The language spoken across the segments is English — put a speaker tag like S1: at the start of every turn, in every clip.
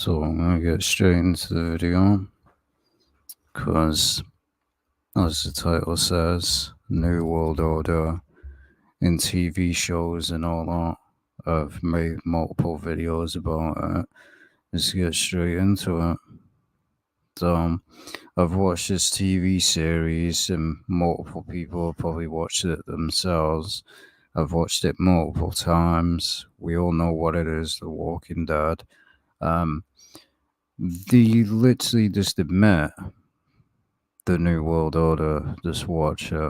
S1: So I'm gonna get straight into the video because, as the title says, New World Order in TV shows and all that. I've made multiple videos about it. Let's get straight into it. So, I've watched this TV series, and multiple people have probably watched it themselves. I've watched it multiple times. We all know what it is, The Walking Dead. They literally just admit the New World Order. Just watch it.
S2: You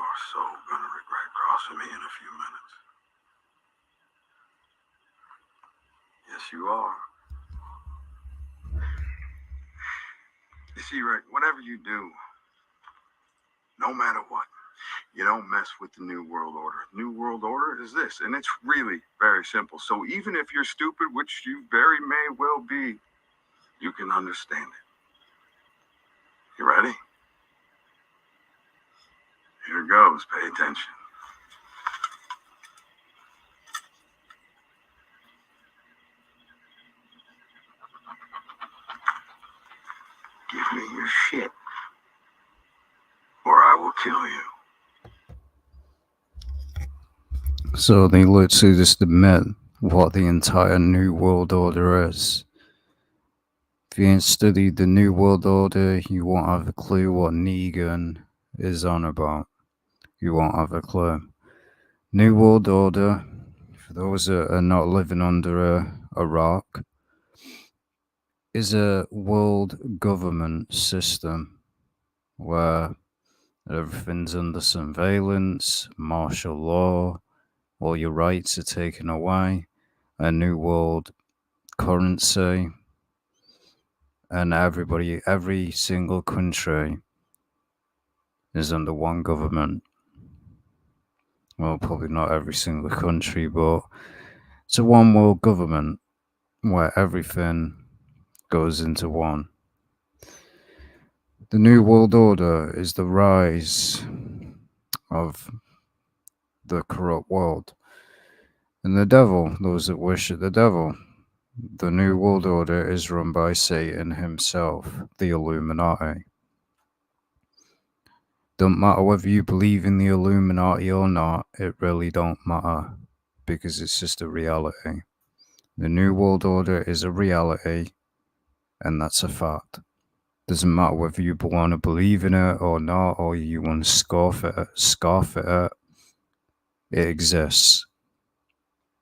S2: are so gonna regret crossing me in a few minutes. Yes, you are. You see, Rick, whatever you do, no matter what, you don't mess with the New World Order. New World Order is this, and it's really very simple. So even if you're stupid, which you very may well be, you can understand it. You ready? Here goes. Pay attention. Give me your shit, or I will kill you.
S1: So they literally just admit what the entire New World Order is. If you ain't studied the New World Order, you won't have a clue what Negan is on about. You won't have a clue. New World Order, for those that are not living under a rock, is a world government system where everything's under surveillance, martial law, all your rights are taken away, a new world currency, and every single country is under one government. Well, probably not every single country, but it's a one world government where everything goes into one. The New World Order is the rise of the corrupt world. And the devil, those that worship the devil. The New World Order is run by Satan himself, the Illuminati. Don't matter whether you believe in the Illuminati or not, it really don't matter, because it's just a reality. The New World Order is a reality, and that's a fact. Doesn't matter whether you want to believe in it or not, or you want to scoff at it. It exists.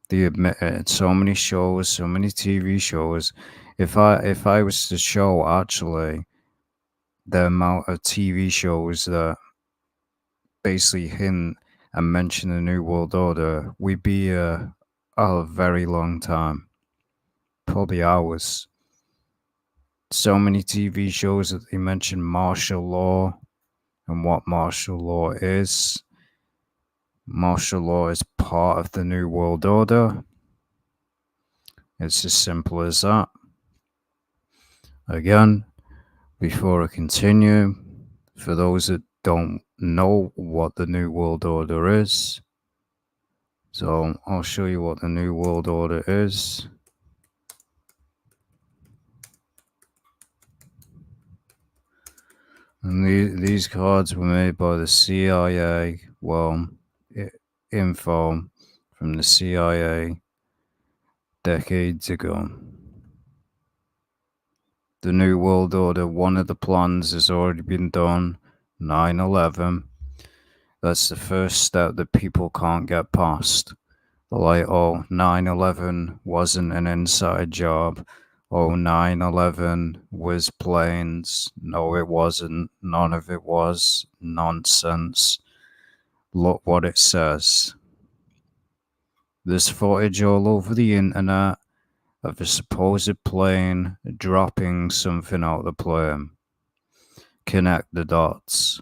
S1: They admit it. So many shows, so many TV shows. If I was to show actually the amount of TV shows that basically hint and mention the New World Order, we'd be a very long time, probably hours. So many TV shows that they mention martial law and what martial law is. Martial law is part of the New World Order. It's as simple as that. Again, before I continue, for those that don't know what the New World Order is, so I'll show you what the New World Order is. And these cards were made by the CIA, info from the CIA decades ago. The New World Order, one of the plans has already been done, 9/11. That's the first step that people can't get past. They're like, oh, 9/11 wasn't an inside job. Oh, 9/11 was planes. No, it wasn't. None of it was. Nonsense. Look what it says. There's footage all over the internet of a supposed plane dropping something out of the plane. Connect the dots.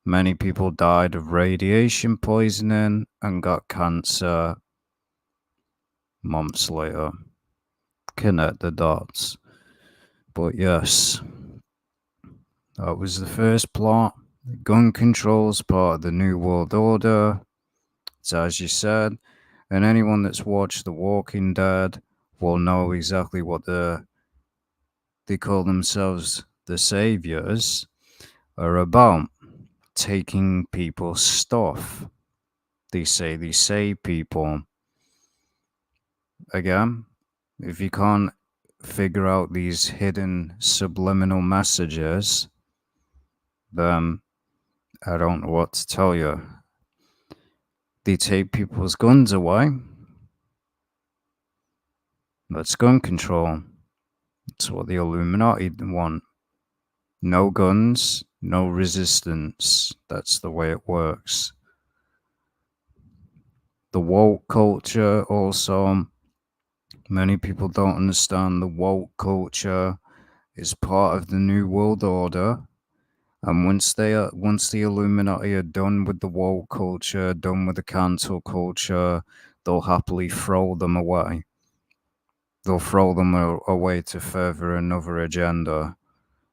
S1: Many people died of radiation poisoning and got cancer months later. Connect the dots. But yes, that was the first plot. Gun control's part of the New World Order. It's as you said, and anyone that's watched The Walking Dead will know exactly what they call themselves the saviors are about. Taking people's stuff. They say they save people. Again, if you can't figure out these hidden subliminal messages, then I don't know what to tell you. They take people's guns away. That's gun control. That's what the Illuminati want. No guns, no resistance. That's the way it works. The woke culture also, many people don't understand the woke culture is part of the New World Order. And once the Illuminati are done with the woke culture, done with the cancel culture, they'll happily throw them away. They'll throw them away to further another agenda.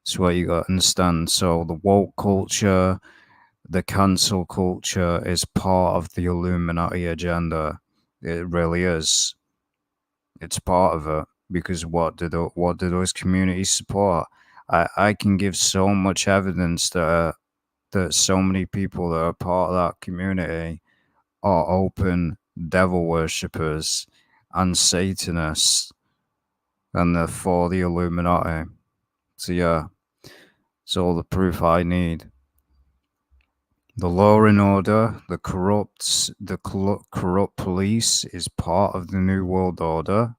S1: That's what you got to understand. So the woke culture, the cancel culture is part of the Illuminati agenda. It really is. It's part of it because what do those communities support? I can give so much evidence that so many people that are part of that community are open devil worshippers and Satanists, and they're for the Illuminati. So yeah, it's all the proof I need. The law and order, corrupt police is part of the New World Order.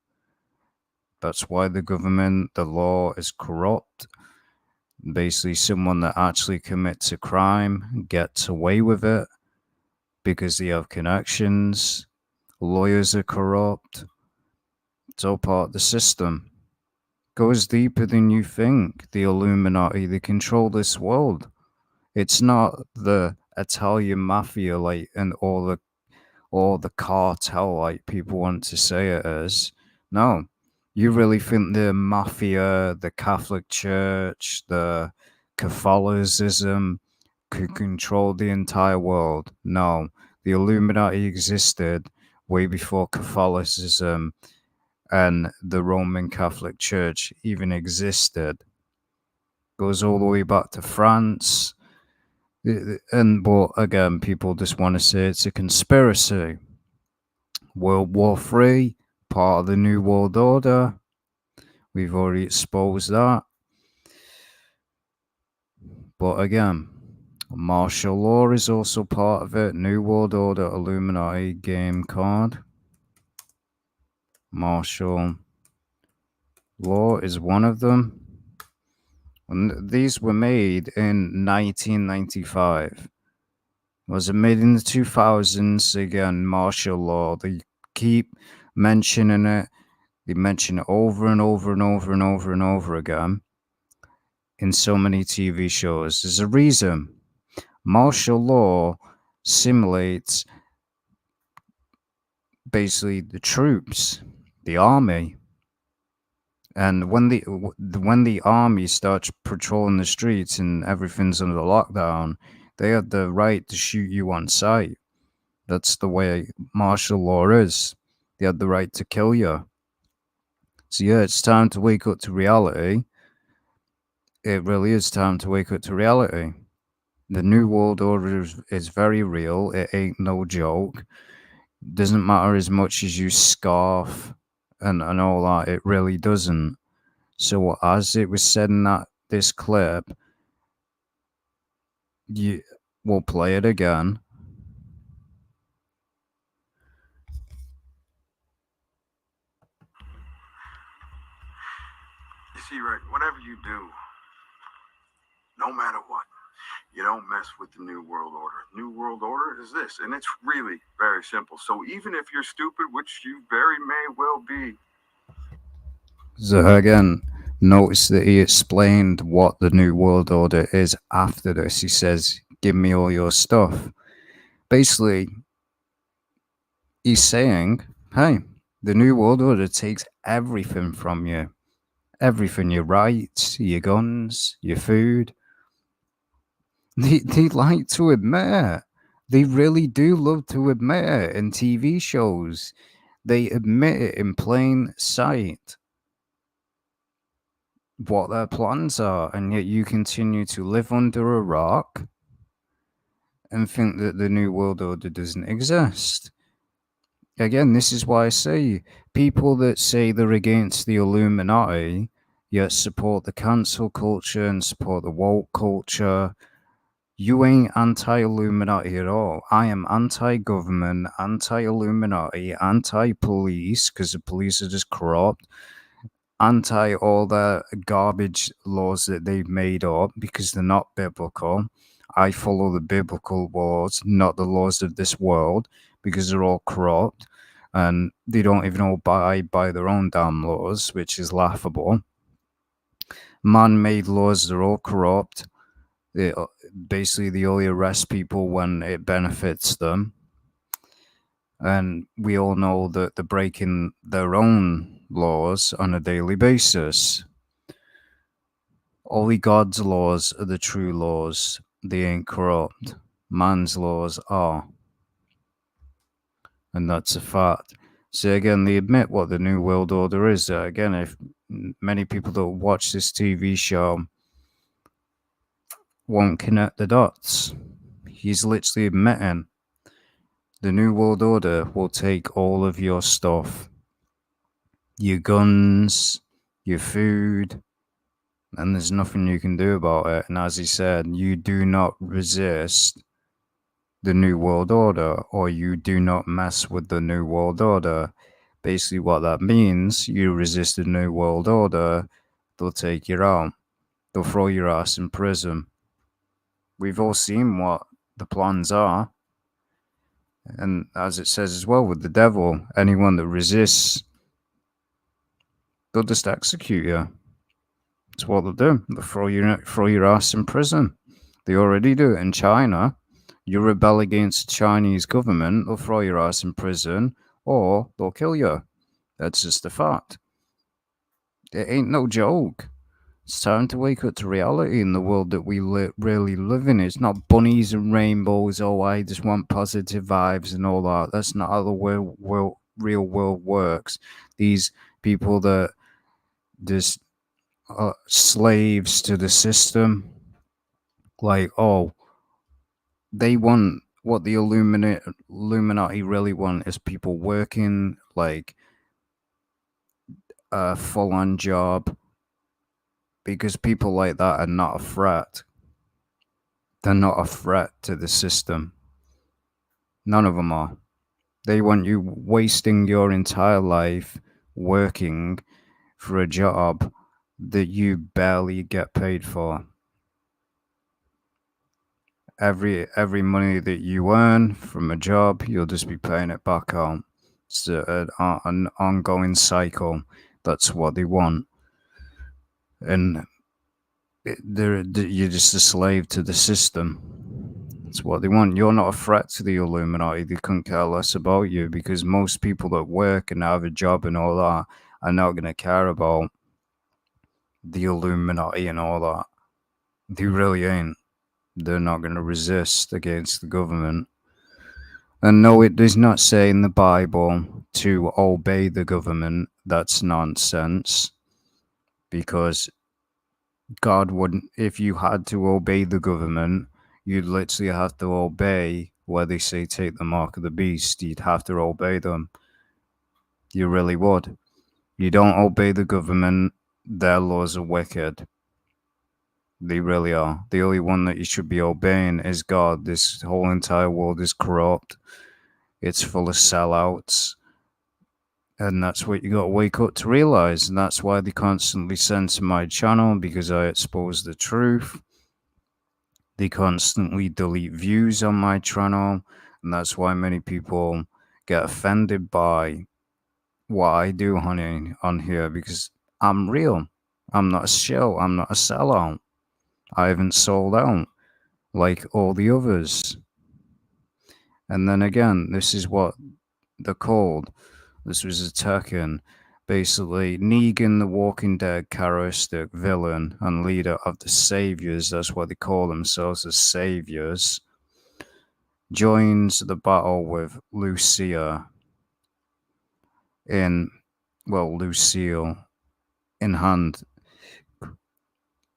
S1: That's why the government, the law is corrupt. Basically, someone that actually commits a crime gets away with it because they have connections. Lawyers are corrupt. It's all part of the system. Goes deeper than you think. The Illuminati, they control this world. It's not the Italian mafia like and or the cartel like people want to say it is. No. You really think the mafia, the Catholic Church, the Catholicism could control the entire world? No. The Illuminati existed way before Catholicism and the Roman Catholic Church even existed. Goes all the way back to France. And but again, people just want to say it's a conspiracy. World War III, part of the New World Order. We've already exposed that. But again, martial law is also part of it. New World Order Illuminati game card. Martial law is one of them. And these were made in 1995. Was it made in the 2000s? Again, martial law. They keep mentioning it. They mention it over and over and over and over and over again in so many TV shows. There's a reason. Martial law simulates basically the troops, the army. And when the army starts patrolling the streets and everything's under lockdown, they have the right to shoot you on sight. That's the way martial law is. They have the right to kill you. So yeah, it's time to wake up to reality. It really is time to wake up to reality. The New World Order is very real. It ain't no joke. Doesn't matter as much as you scarf and all that. It really doesn't. So as it was said in this clip, you will play it again.
S2: You see, Rick, whatever you do, no matter what, you don't mess with the New World Order. New World Order is this, and it's really very simple. So even if you're stupid, which you very may well be.
S1: So again, notice that he explained what the New World Order is after this. He says, "Give me all your stuff." Basically, he's saying, "Hey, the New World Order takes everything from you. Everything, your rights, your guns, your food. They like to admit it. They really do love to admit it in TV shows. They admit it in plain sight what their plans are, and yet you continue to live under a rock and think that the New World Order doesn't exist. Again, this is why I say people that say they're against the Illuminati yet support the cancel culture and support the woke culture. You ain't anti Illuminati at all. I am anti government, anti Illuminati, anti police, because the police are just corrupt, anti all the garbage laws that they've made up because they're not biblical. I follow the biblical laws, not the laws of this world, because they're all corrupt and they don't even abide by their own damn laws, which is laughable. Man made laws, they're all corrupt. They, basically, they only arrest people when it benefits them. And we all know that they're breaking their own laws on a daily basis. Only God's laws are the true laws. They ain't corrupt. Man's laws are. And that's a fact. So again, they admit what the New World Order is. Again, if many people that watch this TV show won't connect the dots, he's literally admitting the New World Order will take all of your stuff, your guns, your food, and there's nothing you can do about it. And as he said, you do not resist the New World Order, or you do not mess with the New World Order. Basically, what that means, you resist the New World Order, they'll take you out. They'll throw your ass in prison. We've all seen what the plans are. And as it says as well with the devil, anyone that resists, they'll just execute you. That's what they'll do. They'll throw your ass in prison. They already do it in China. You rebel against the Chinese government, they'll throw your ass in prison or they'll kill you. That's just a fact. It ain't no joke. It's time to wake up to reality in the world that we really live in. It's not bunnies and rainbows. Oh, I just want positive vibes and all that. That's not how the real world works. These people that just are slaves to the system, like, oh, they want what the Illuminati really want is people working like a full on job because people like that are not a threat. They're not a threat to the system. None of them are. They want you wasting your entire life working for a job that you barely get paid for. Every money that you earn from a job, you'll just be paying it back out. It's an ongoing cycle. That's what they want, and you're just a slave to the system. That's what they want. You're not a threat to the Illuminati. They couldn't care less about you because most people that work and have a job and all that are not going to care about the Illuminati and all that. They really ain't. They're not going to resist against the government. And no, it does not say in the Bible to obey the government. That's nonsense. Because God wouldn't, if you had to obey the government, you'd literally have to obey where they say take the mark of the beast. You'd have to obey them. You really would. You don't obey the government, their laws are wicked. They really are. The only one that you should be obeying is God. This whole entire world is corrupt. It's full of sellouts. And that's what you got to wake up to realize. And that's why they constantly censor my channel, because I expose the truth. They constantly delete views on my channel. And that's why many people get offended by what I do on here, because I'm real. I'm not a shell. I'm not a sellout. I haven't sold out like all the others. And then again, this is what they're called. This was attacking Basically, Negan, the Walking Dead characteristic villain and leader of the Saviors, that's what they call themselves, as Saviors, joins the battle with Lucia in, well, Lucille in hand.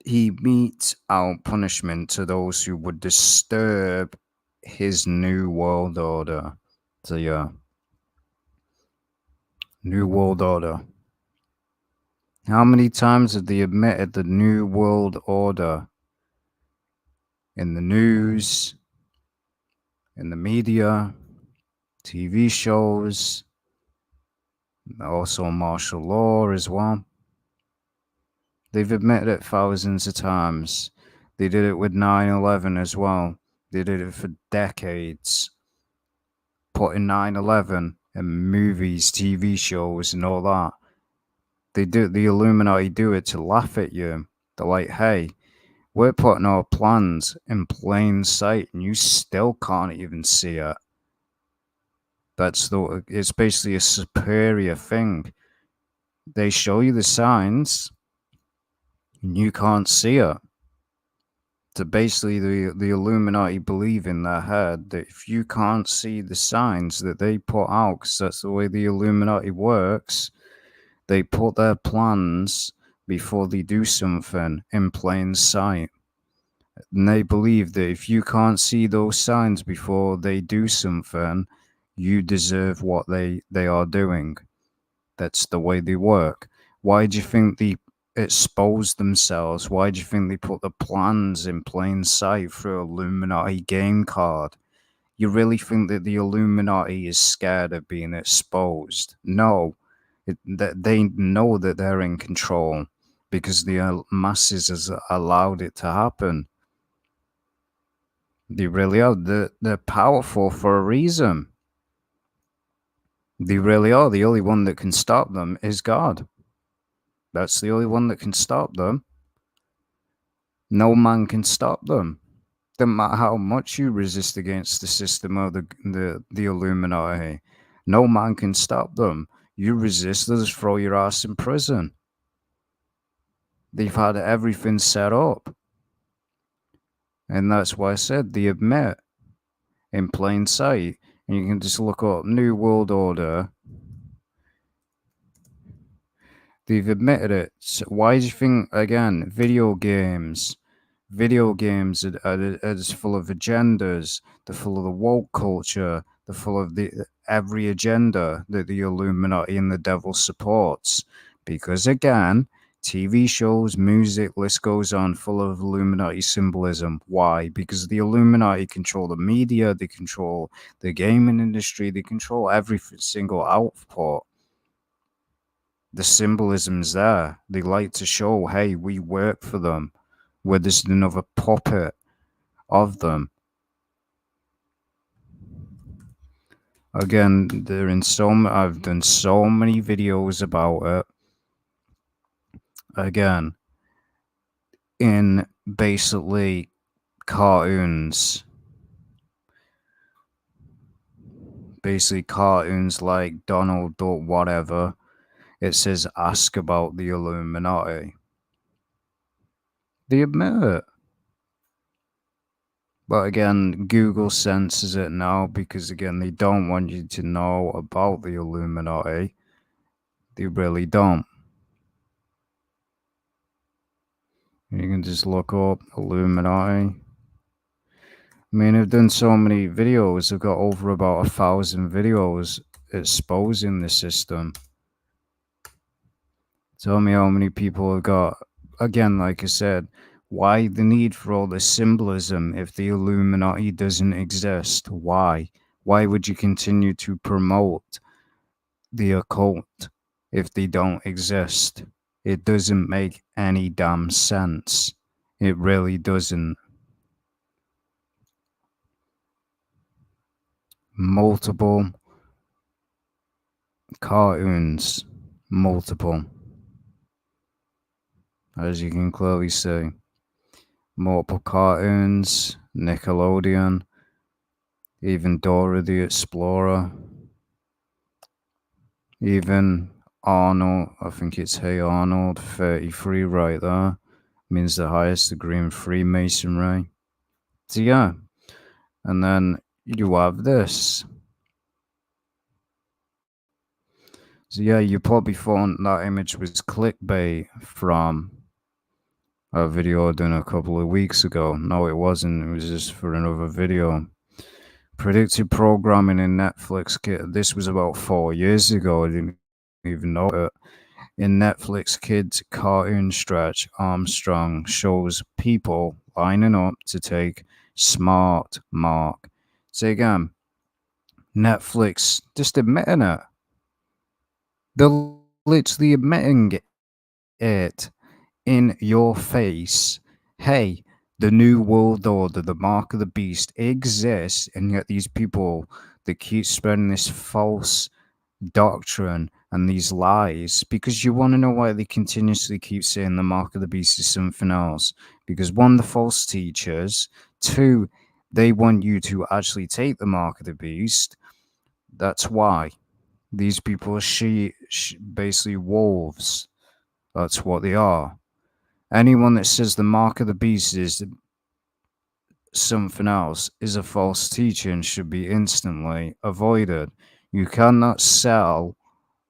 S1: He metes out punishment to those who would disturb his new world order. So, yeah, new world order. How many times have they admitted the new world order in the news, in the media, TV shows, also martial law as well? They've admitted it thousands of times. They did it with 9/11 as well. They did it for decades, putting 9/11 in movies, TV shows, and all that. The Illuminati do it to laugh at you. They're like, hey, we're putting our plans in plain sight and you still can't even see it. It's basically a superior thing. They show you the signs and you can't see it. So basically, the Illuminati believe in their head that if you can't see the signs that they put out, because that's the way the Illuminati works, they put their plans before they do something in plain sight. And they believe that if you can't see those signs before they do something, you deserve what they are doing. That's the way they work. Why do you think they expose themselves? Why do you think they put the plans in plain sight through Illuminati game card? You really think that the Illuminati is scared of being exposed? No, they know that they're in control because the masses has allowed it to happen. They really are. They're powerful for a reason. They really are. The only one that can stop them is God. That's the only one that can stop them. No man can stop them. Doesn't matter how much you resist against the system of the Illuminati. No man can stop them. You resist, they'll just throw your ass in prison. They've had everything set up. And that's why I said they admit in plain sight. And you can just look up New World Order. They've admitted it. So why do you think, again, video games are just full of agendas. They're full of the woke culture. They're full of every agenda that the Illuminati and the devil supports. Because again, TV shows, music, list goes on, full of Illuminati symbolism. Why? Because the Illuminati control the media, they control the gaming industry, they control every single output. The symbolism's there. They like to show, hey, we work for them. We're just another puppet of them. Again, I've done so many videos about it. Again, in basically cartoons. Basically cartoons like Donald Duck, whatever. It says ask about the Illuminati. They admit it. But again, Google censors it now because, again, they don't want you to know about the Illuminati. They really don't. You can just look up Illuminati. I mean, I've done so many videos. I've got over about 1,000 videos exposing the system. Tell me how many people have got. Again, like I said, why the need for all this symbolism if the Illuminati doesn't exist? Why? Why would you continue to promote the occult if they don't exist? It doesn't make any damn sense. It really doesn't. Multiple cartoons. Multiple. As you can clearly see. Multiple cartoons. Nickelodeon. Even Dora the Explorer. Even Arnold, I think it's Hey Arnold 33 right there. Means the highest degree in Freemasonry. So yeah, and then you have this. So yeah, you probably thought that image was clickbait from a video I done a couple of weeks ago. No, it wasn't. It was just for another video. Predictive programming in Netflix. This was about 4 years ago. I didn't even know it. In Netflix kids cartoon stretch, Armstrong shows people lining up to take smart mark. Say again, Netflix just admitting it. They're literally admitting it in your face. Hey, the new world order, the mark of the beast exists, and yet these people that keep spreading this false doctrine and these lies, because you want to know why they continuously keep saying the mark of the beast is something else. Because one, the false teachers; two, they want you to actually take the mark of the beast. That's why these people are basically wolves. That's what they are. Anyone that says the mark of the beast is something else is a false teacher and should be instantly avoided. You cannot sell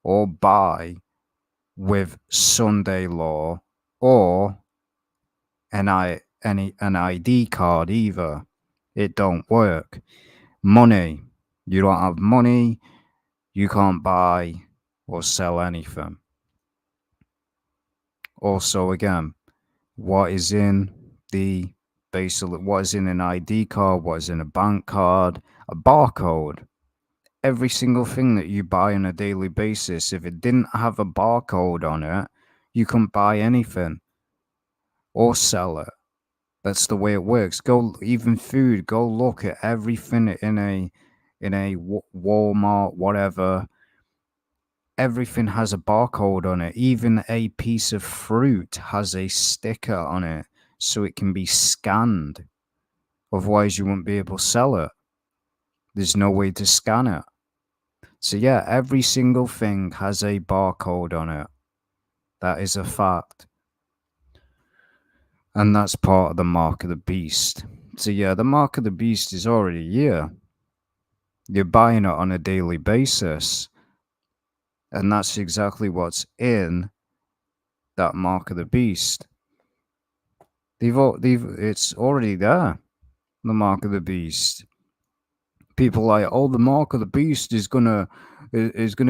S1: or buy with Sunday law or an ID card either. It don't work. Money. You don't have money, you can't buy or sell anything. Also, again, what is in the basically what is in an ID card, what is in a bank card, a barcode. Every single thing that you buy on a daily basis, if it didn't have a barcode on it, you couldn't buy anything or sell it. That's the way it works. Go even food. Go look at everything in a Walmart, whatever. Everything has a barcode on it. Even a piece of fruit has a sticker on it so it can be scanned. Otherwise, you wouldn't be able to sell it. There's no way to scan it. So, yeah, every single thing has a barcode on it. That is a fact. And that's part of the mark of the beast. So, yeah, the mark of the beast is already here. You're buying it on a daily basis. And that's exactly what's in that mark of the beast. It's already there. The mark of the beast. People like, oh, the mark of the beast is gonna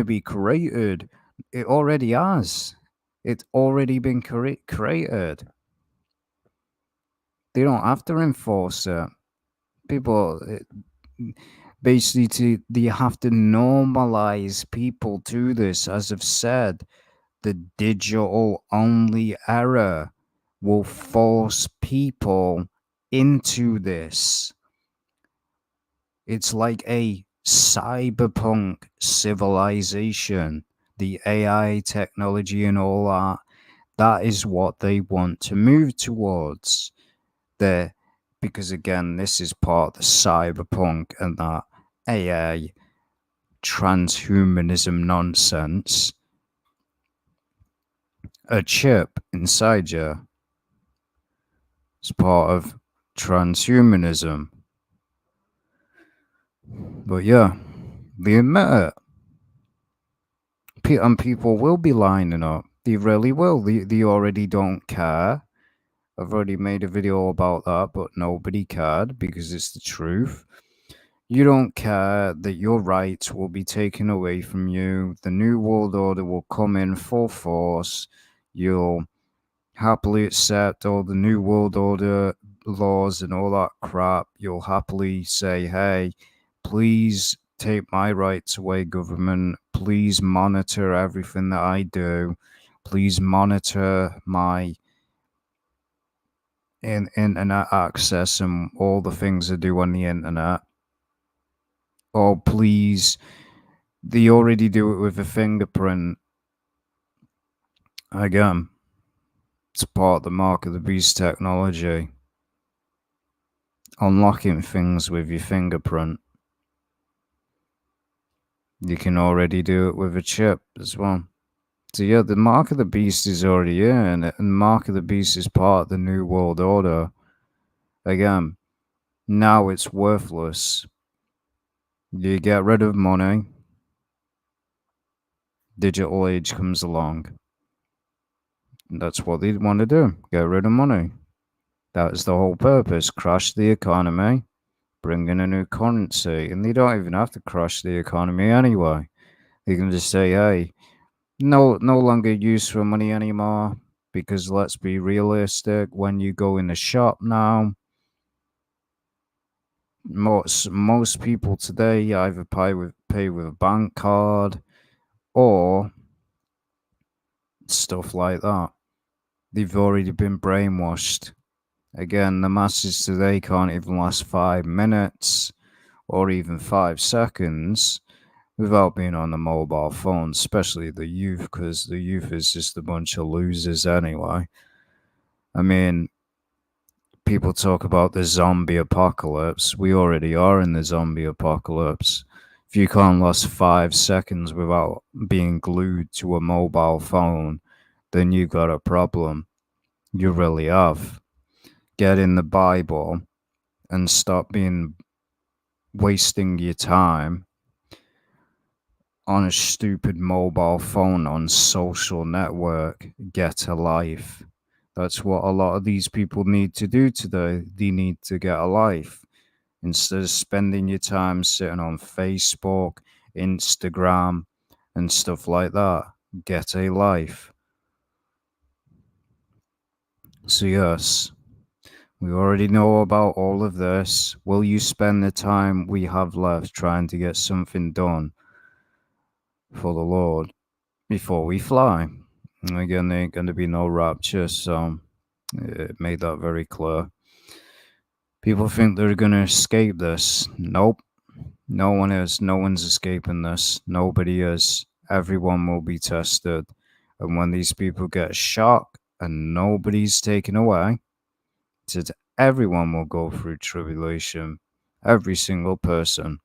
S1: be created. It already has. It's already been created. They don't have to enforce it. People basically they have to normalize people to this. As I've said, the digital only era will force people into this. It's like a cyberpunk civilization, the AI technology and all that. That is what they want to move towards. The Because again, this is part of the cyberpunk and that AI transhumanism nonsense. A chip inside you is part of transhumanism. But yeah, they admit it. And people will be lining up. They really will. They already don't care. I've already made a video about that, but nobody cared because it's the truth. You don't care that your rights will be taken away from you. The New World Order will come in full force. You'll happily accept all the New World Order laws and all that crap. You'll happily say, hey, please take my rights away, government. Please monitor everything that I do. Please monitor my internet access and all the things I do on the internet. Oh, please. They already do it with a fingerprint. Again, it's part of the mark of the beast technology. Unlocking things with your fingerprint. You can already do it with a chip as well. So yeah, the mark of the beast is already in, and mark of the beast is part of the new world order. Again, now it's worthless. You get rid of money, digital age comes along. That's what they want to do. Get rid of money. That is the whole purpose. Crash the economy, bring in a new currency. And they don't even have to crash the economy anyway. They can just say, hey, no longer use for money anymore. Because let's be realistic, when you go in the shop now, most people today either pay with a bank card or stuff like that. They've already been brainwashed. Again, the masses today can't even last 5 minutes or even 5 seconds without being on the mobile phone, especially the youth, because the youth is just a bunch of losers anyway. I mean, people talk about the zombie apocalypse. We already are in the zombie apocalypse. If you can't last 5 seconds without being glued to a mobile phone, then you got a problem. You really have. Get in the Bible and stop being wasting your time on a stupid mobile phone on social network. Get a life. That's what a lot of these people need to do today. They need to get a life. Instead of spending your time sitting on Facebook, Instagram, and stuff like that, get a life. So, yes, we already know about all of this. Will you spend the time we have left trying to get something done for the Lord before we fly? And again, there ain't going to be no rapture, so it made that very clear. People think they're going to escape this. Nope. No one is. No one's escaping this. Nobody is. Everyone will be tested. And when these people get shocked and nobody's taken away, said everyone will go through tribulation. Every single person.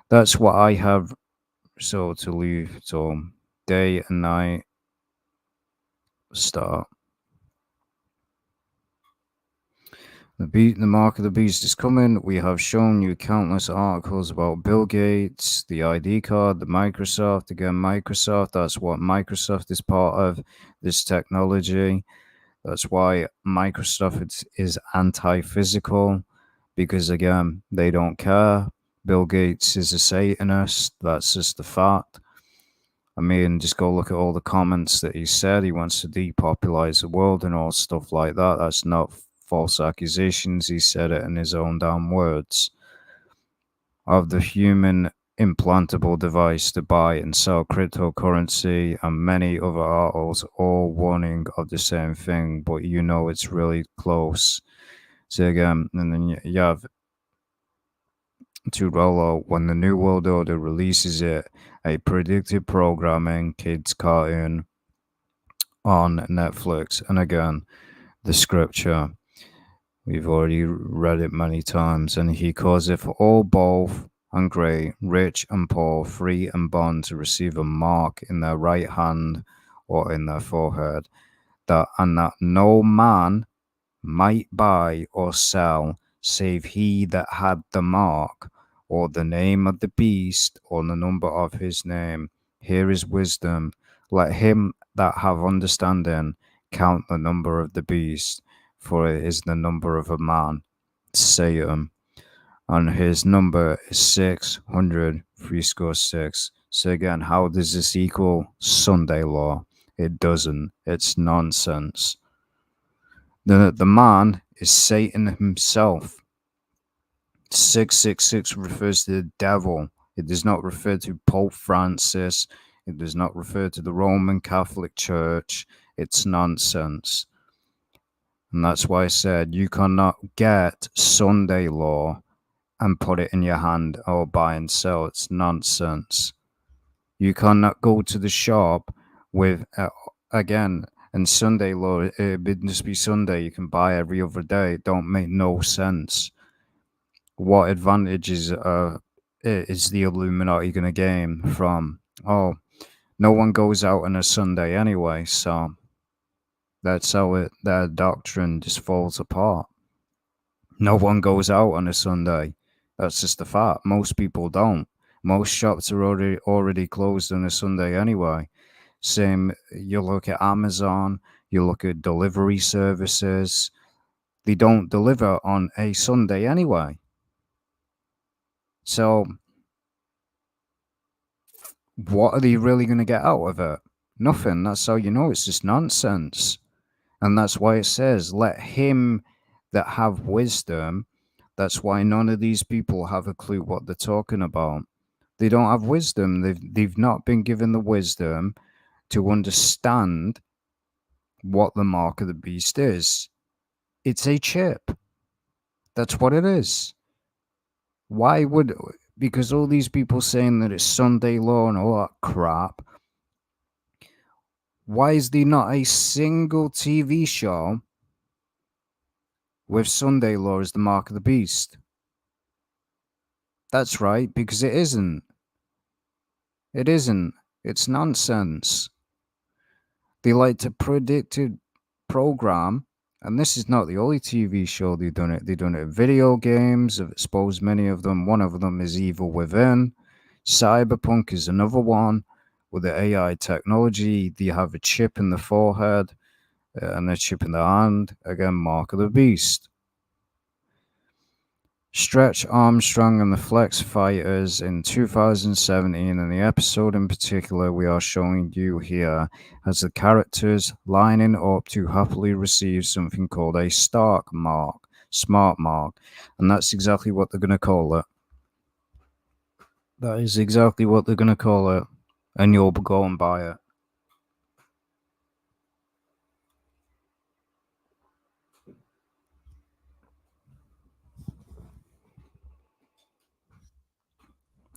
S1: That's what I have so to leave. So day and night start. The mark of the beast is coming. We have shown you countless articles about Bill Gates, the ID card, the Microsoft. Again, Microsoft, that's what Microsoft is part of, this technology. That's why Microsoft is anti physical, because again, they don't care. Bill Gates is a Satanist. That's just a fact. I mean, just go look at all the comments that he said. He wants to depopulate the world and all stuff like that. That's not false accusations. He said it in his own damn words. Of the human implantable device to buy and sell cryptocurrency and many other articles, all warning of the same thing, but you know it's really close. So again, and then you have to roll out when the New World Order releases it, a predictive programming kids cartoon on Netflix. And again, the scripture, we've already read it many times, and he causeth all both and great, rich and poor, free and bond to receive a mark in their right hand or in their forehead, that no man might buy or sell save he that had the mark, or the name of the beast, or the number of his name. Here is wisdom. Let him that have understanding count the number of the beast, for it is the number of a man, Satan, and his number is 600 score 6. So again, how does this equal Sunday law? It doesn't. It's nonsense. The man is Satan himself. 666 refers to the devil. It does not refer to Pope Francis. It does not refer to the Roman Catholic Church. It's nonsense. And that's why I said you cannot get Sunday law and put it in your hand or buy and sell. It's nonsense. You cannot go to the shop with, again, and Sunday law, it must be Sunday. You can buy every other day. It don't make no sense. What advantages is the Illuminati going to gain from, oh, No one goes out on a Sunday anyway, so that's how their doctrine just falls apart. No one goes out on a Sunday. That's just a fact. Most people don't. Most shops are already closed on a Sunday anyway. Same, you look at Amazon, you look at delivery services, they don't deliver on a Sunday anyway. So, what are they really going to get out of it? Nothing. That's how you know it's just nonsense. And that's why it says, let him that have wisdom. That's why none of these people have a clue what they're talking about. They don't have wisdom. They've not been given the wisdom to understand what the mark of the beast is. It's a chip. That's what it is. Why would, because all these people saying that it's Sunday law and all that crap, why is there not a single TV show with Sunday law as the mark of the beast? That's right, because it isn't. It isn't. It's nonsense. They like to predictive program, and this is not the only TV show they've done it. They've done it in video games. I've exposed many of them. One of them is Evil Within. Cyberpunk is another one. With the AI technology, they have a chip in the forehead and a chip in the hand. Again, mark of the beast. Stretch Armstrong and the Flex Fighters in 2017, and the episode in particular we are showing you here has the characters lining up to happily receive something called a Stark Mark, Smart Mark, and that's exactly what they're going to call it. That is exactly what they're going to call it, and you'll go and buy it.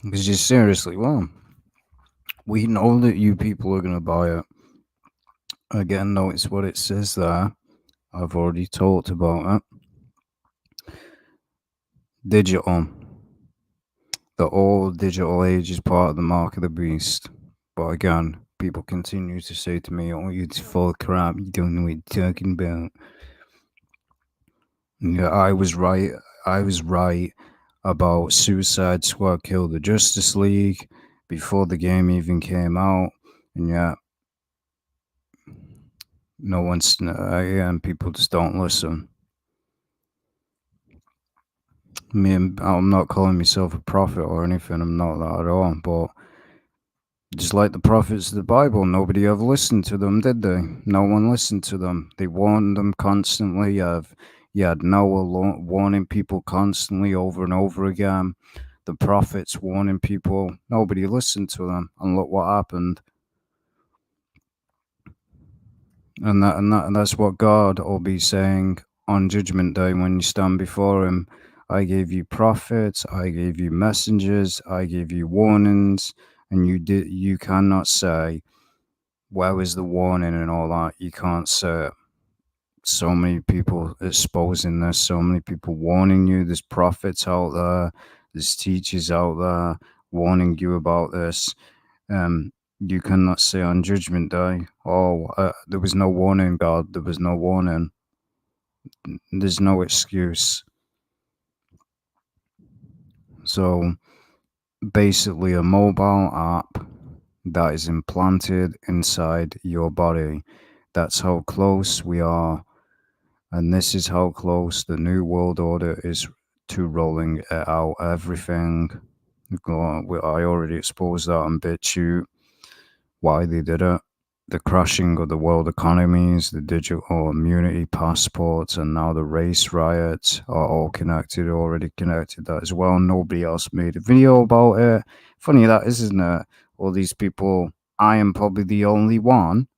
S1: Because you seriously will. We know that you people are going to buy it. Again, notice what it says there. I've already talked about it. Digital. The all digital age is part of the mark of the beast. But again, people continue to say to me, oh, it's full of crap. You don't know what you're talking about. Yeah, I was right. I was right about Suicide Squad Kill the Justice League before the game even came out. And yeah, no one's, again, people just don't listen. I'm not calling myself a prophet or anything. I'm not that at all. But just like the prophets of the Bible, nobody ever listened to them, did they? No one listened to them. They warned them constantly. You had Noah warning people constantly over and over again. The prophets warning people. Nobody listened to them. And look what happened. And that's what God will be saying on Judgment Day when you stand before Him. I gave you prophets, I gave you messengers, I gave you warnings, and you cannot say, where was the warning and all that? You can't say it. So many people exposing this, so many people warning you. There's prophets out there, there's teachers out there warning you about this. You cannot say on Judgment Day, oh, there was no warning, God, there was no warning. There's no excuse. So basically, a mobile app that is implanted inside your body. That's how close we are. And this is how close the New World Order is to rolling it out. Everything. I already exposed that on BitChute, why they did it. The crashing of the world economies, the digital immunity passports, and now the race riots are all connected, already connected that as well. Nobody else made a video about it. Funny that, isn't it? All these people, I am probably the only one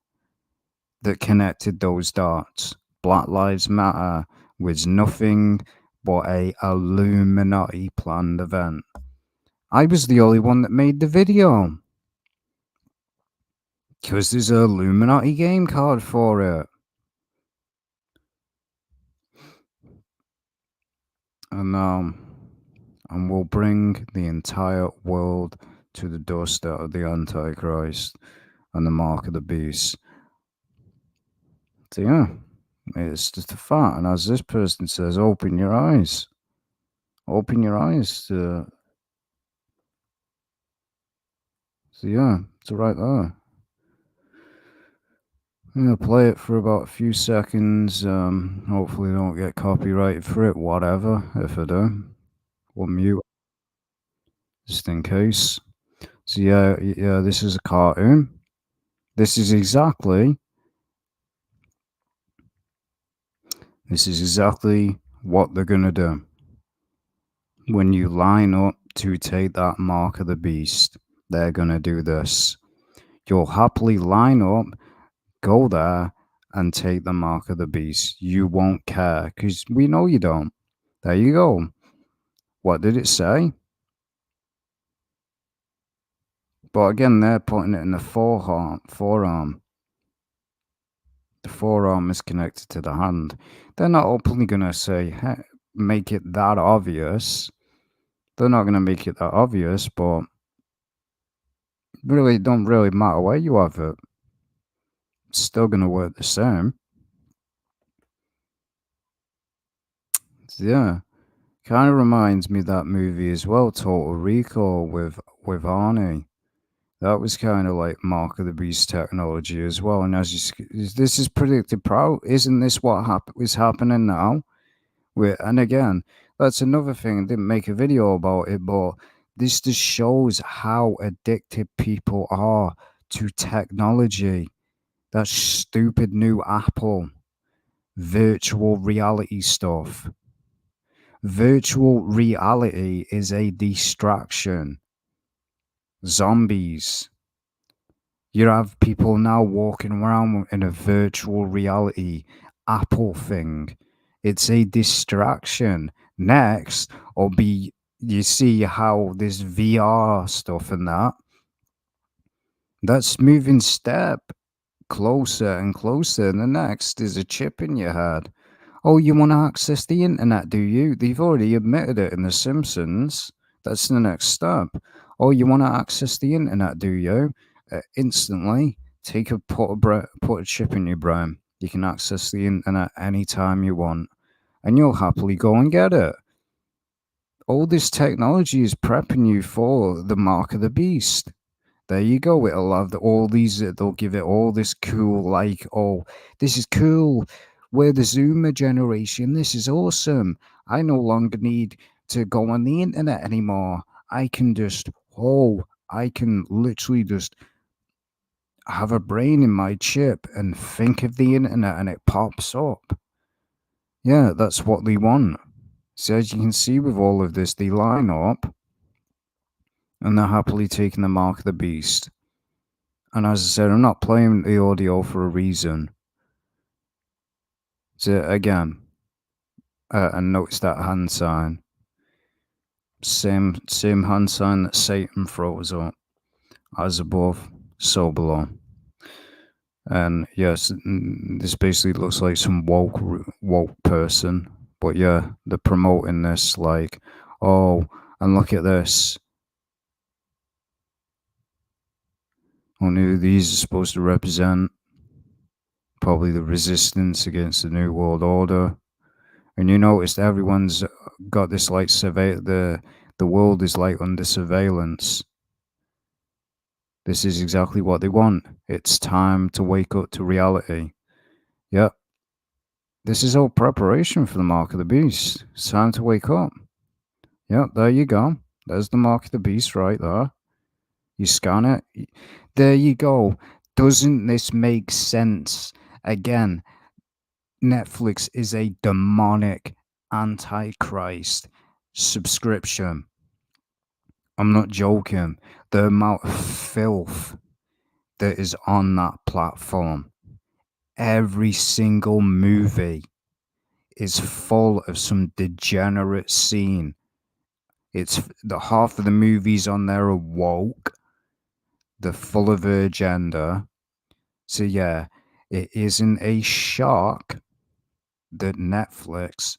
S1: that connected those dots. Black Lives Matter was nothing but a Illuminati planned event. I was the only one that made the video. Because there's an Illuminati game card for it. And we'll bring the entire world to the doorstep of the Antichrist. and the mark of the beast. So yeah, it's just a fact. And as this person says, open your eyes. Open your eyes to. So yeah, it's right there. I'm gonna play it for about a few seconds. Hopefully, I don't get copyrighted for it. Whatever. If I do, we'll mute just in case. So yeah. This is a cartoon. This is exactly. This is exactly what they're gonna do when you line up to take that mark of the beast. They're gonna do this. You'll happily line up, go there, and take the mark of the beast. You won't care because we know you don't. There you go. What did it say? But again, they're putting it in the forearm. Forearm. The forearm is connected to the hand. They're not openly gonna say, hey, make it that obvious. They're not gonna make it that obvious, but really, don't really matter where you have it. It's still gonna work the same. Yeah, kind of reminds me of that movie as well, Total Recall with Arnie. That was kind of like Mark of the Beast technology as well. And this is predicted pro. Isn't this what is happening now? And again, that's another thing. I didn't make a video about it, but this just shows how addicted people are to technology. That stupid new Apple virtual reality stuff. Virtual reality is a distraction. Zombies. You have people now walking around in a virtual reality Apple thing. It's a distraction. Next, will be you see how this VR stuff and that's moving step closer and closer. And the next is a chip in your head. Oh, you want to access the internet, do you? They've already admitted it in The Simpsons. That's the next step. Oh, you want to access the internet, do you? Instantly, put a chip in your brain. You can access the internet anytime you want, and you'll happily go and get it. All this technology is prepping you for the mark of the beast. There you go. It'll have all these. They'll give it all this cool, like, oh, this is cool. We're the Zoomer generation. This is awesome. I no longer need to go on the internet anymore. I can just, I can literally just have a brain in my chip and think of the internet and it pops up. Yeah, that's what they want. So as you can see with all of this, they line up and they're happily taking the mark of the beast. And as I said, I'm not playing the audio for a reason. So again, and notice that hand sign. Same hand sign that Satan throws up. As above, so below. And yes, this basically looks like some woke person. But yeah, they're promoting this like, oh, and look at this. Only these are supposed to represent probably the resistance against the New World Order. And you noticed everyone's got this like the world is like under surveillance. This is exactly what they want. It's time to wake up to reality. Yep. This is all preparation for the mark of the beast. It's time to wake up. Yep, there you go. There's the mark of the beast right there. You scan it. There you go. Doesn't this make sense? Again, Netflix is a demonic antichrist subscription. I'm not joking. The amount of filth that is on that platform, every single movie is full of some degenerate scene. It's the half of the movies on there are woke. They're full of agenda. So yeah, it isn't a shock that Netflix.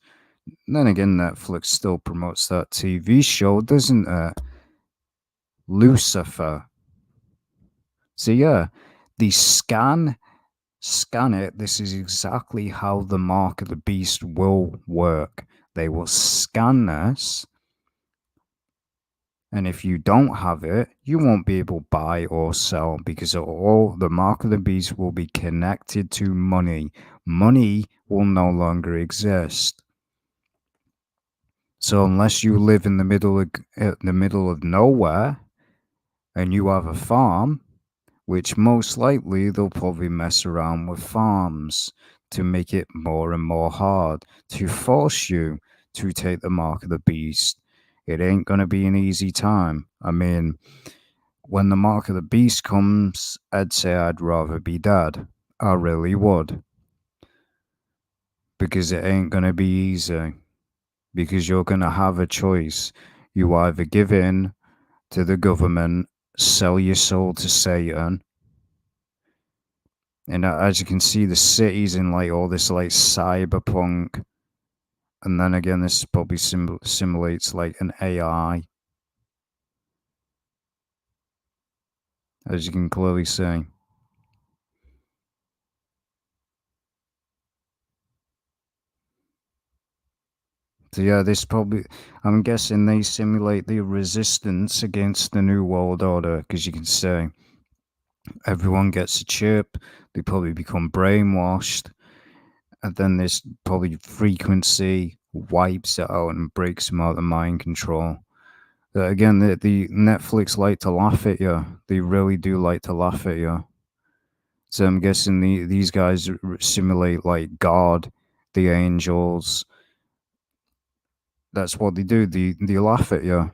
S1: Then again, Netflix still promotes that TV show, doesn't it? Lucifer. So yeah, The scan it. This is exactly how the mark of the beast will work. They will scan this, and if you don't have it, you won't be able to buy or sell because all the mark of the beast will be connected to money. Money will no longer exist. So unless you live in the middle of nowhere and you have a farm, which most likely they'll probably mess around with farms to make it more and more hard to force you to take the mark of the beast. It ain't gonna be an easy time. I mean, when the mark of the beast comes, I'd say I'd rather be dead. I really would. Because it ain't gonna be easy. Because you're gonna have a choice. You either give in to the government, sell your soul to Satan, and as you can see, the cities in like all this like cyberpunk, and then again, this probably simulates like an AI, as you can clearly see. So yeah, this probably, I'm guessing they simulate the resistance against the New World Order, because you can say everyone gets a chip, they probably become brainwashed, and then this probably frequency wipes it out and breaks them out of mind control. Again, the Netflix like to laugh at you. They really do like to laugh at you. So I'm guessing these guys simulate like God, the angels. That's what they do. They laugh at you.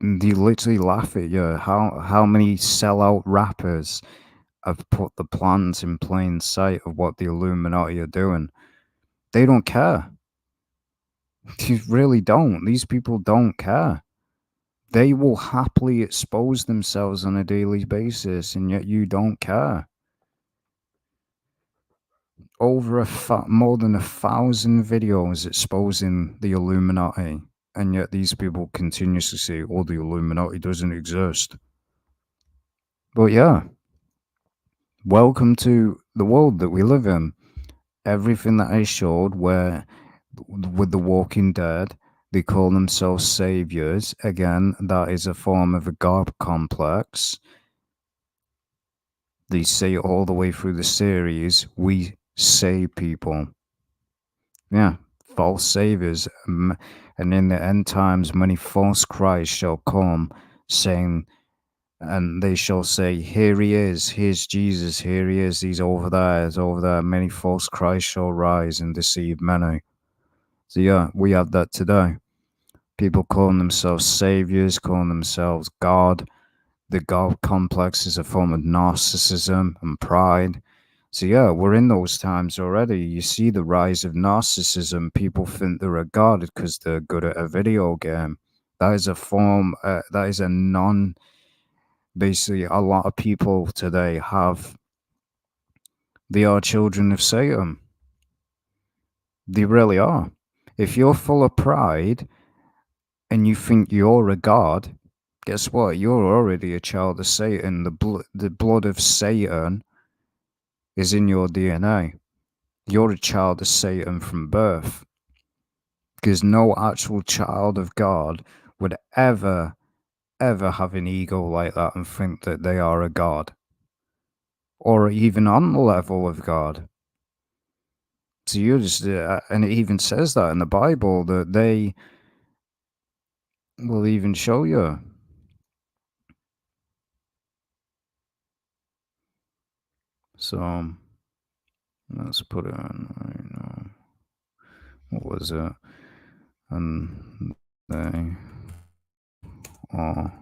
S1: They literally laugh at you. How many sellout rappers have put the plans in plain sight of what the Illuminati are doing? They don't care. They really don't. These people don't care. They will happily expose themselves on a daily basis, and yet you don't care. More than 1,000 videos exposing the Illuminati, and yet these people continuously say, "Oh, the Illuminati doesn't exist." But yeah, welcome to the world that we live in. Everything that I showed, where with the Walking Dead, they call themselves saviors. Again, that is a form of a God complex. They say it all the way through the series. We save people. Yeah, false saviors. And in the end times, many false Christs shall come, saying, and they shall say, "Here he is, here's Jesus, here he is, he's over there, he's over there." Many false Christs shall rise and deceive many. So, yeah, we have that today. People calling themselves saviors, calling themselves God. The God complex is a form of narcissism and pride. So yeah, we're in those times already. You see the rise of narcissism. People think they're a god because they're good at a video game. That is a form. That is a non. Basically, a lot of people today have. They are children of Satan. They really are. If you're full of pride and you think you're a god, guess what? You're already a child of Satan. The blood of Satan is in your DNA. You're a child of Satan from birth. Because no actual child of God would ever have an ego like that and think that they are a God. Or even on the level of God. So you just, and it even says that in the Bible that they will even show you. So let's put it on. What was it? And they are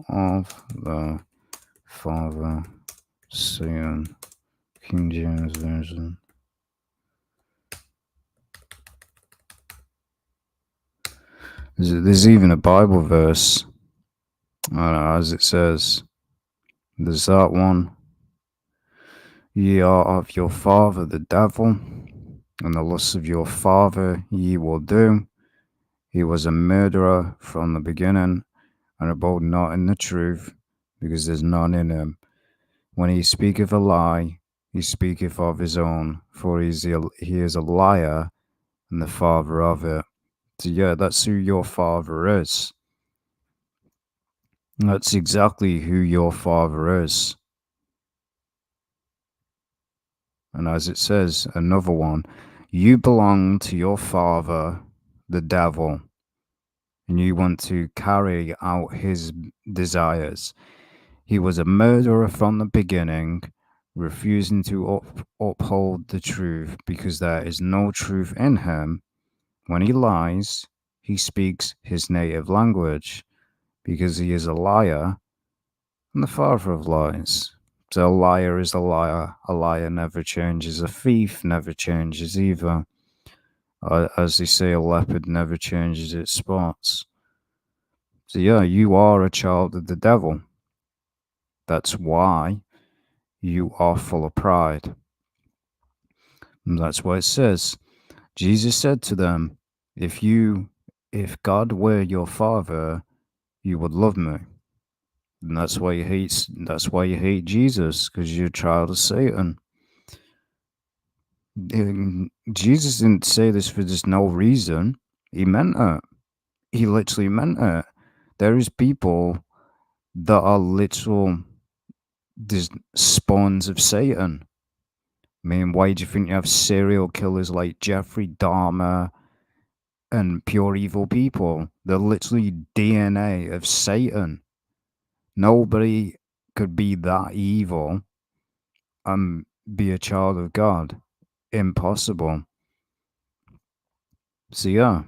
S1: of the Father, Son, King James Version. There's even a Bible verse, I don't know, as it says. There's that one. Ye are of your father the devil, and the lusts of your father ye will do. He was a murderer from the beginning, and abode not in the truth, because there's none in him. When he speaketh a lie, he speaketh of his own, for he is a liar and the father of it. So yeah, that's who your father is. That's exactly who your father is. And as it says, another one, you belong to your father, the devil, and you want to carry out his desires. He was a murderer from the beginning, refusing to uphold the truth because there is no truth in him. When he lies, he speaks his native language because he is a liar and the father of lies. So a liar is a liar. A liar never changes. A thief never changes either. As they say, a leopard never changes its spots. So yeah, you are a child of the devil. That's why you are full of pride. And that's what it says. Jesus said to them, if God were your father, you would love me. And that's why you hate Jesus, because you're a child of Satan. Jesus didn't say this for just no reason. He meant it. He literally meant it. There is people that are literal just spawns of Satan. I mean, why do you think you have serial killers like Jeffrey Dahmer and pure evil people? They're literally DNA of Satan. Nobody could be that evil and be a child of God. Impossible. So yeah,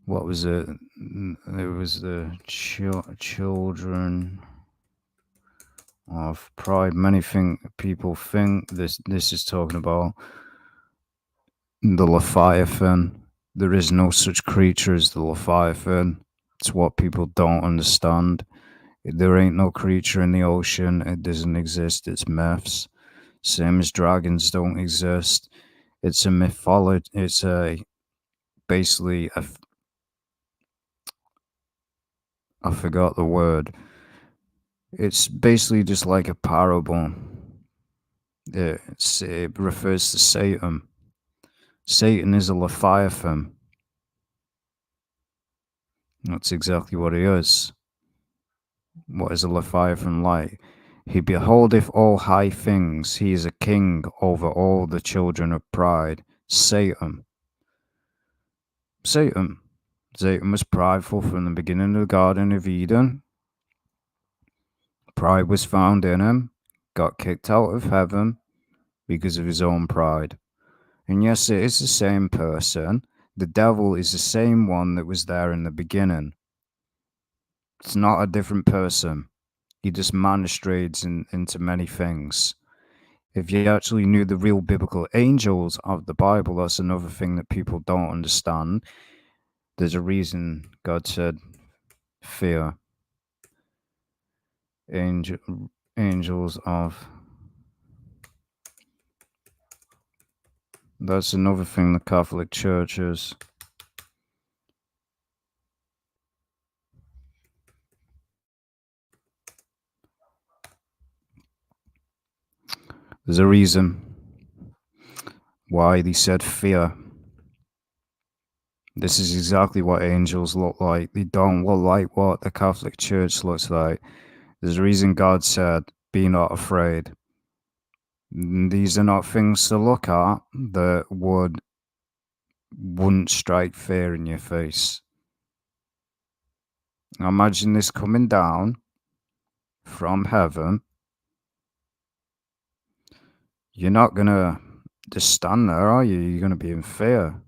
S1: what was it? It was the children of pride. People think this is talking about the Leviathan. There is no such creature as the Leviathan. It's what people don't understand. There ain't no creature in the ocean. It doesn't exist. It's myths. Same as dragons don't exist. It's a mythology. It's a basically a, I forgot the word. It's basically just like a parable. It refers to Satan. Satan is a Leviathan. That's exactly what he is. What is a Leviathan like? He beholdeth all high things. He is a king over all the children of pride. Satan. Satan. Satan was prideful from the beginning of the Garden of Eden. Pride was found in him. Got kicked out of heaven because of his own pride. And yes, it is the same person. The devil is the same one that was there in the beginning. It's not a different person. He just manifestates into many things. If you actually knew the real biblical angels of the Bible, that's another thing that people don't understand. There's a reason God said, fear angels of. That's another thing the Catholic Church is. There's a reason why they said fear. This is exactly what angels look like. They don't look like what the Catholic Church looks like. There's a reason God said, be not afraid. These are not things to look at that wouldn't strike fear in your face. Imagine this coming down from heaven. You're not gonna just stand there, are you? You're gonna be in fear.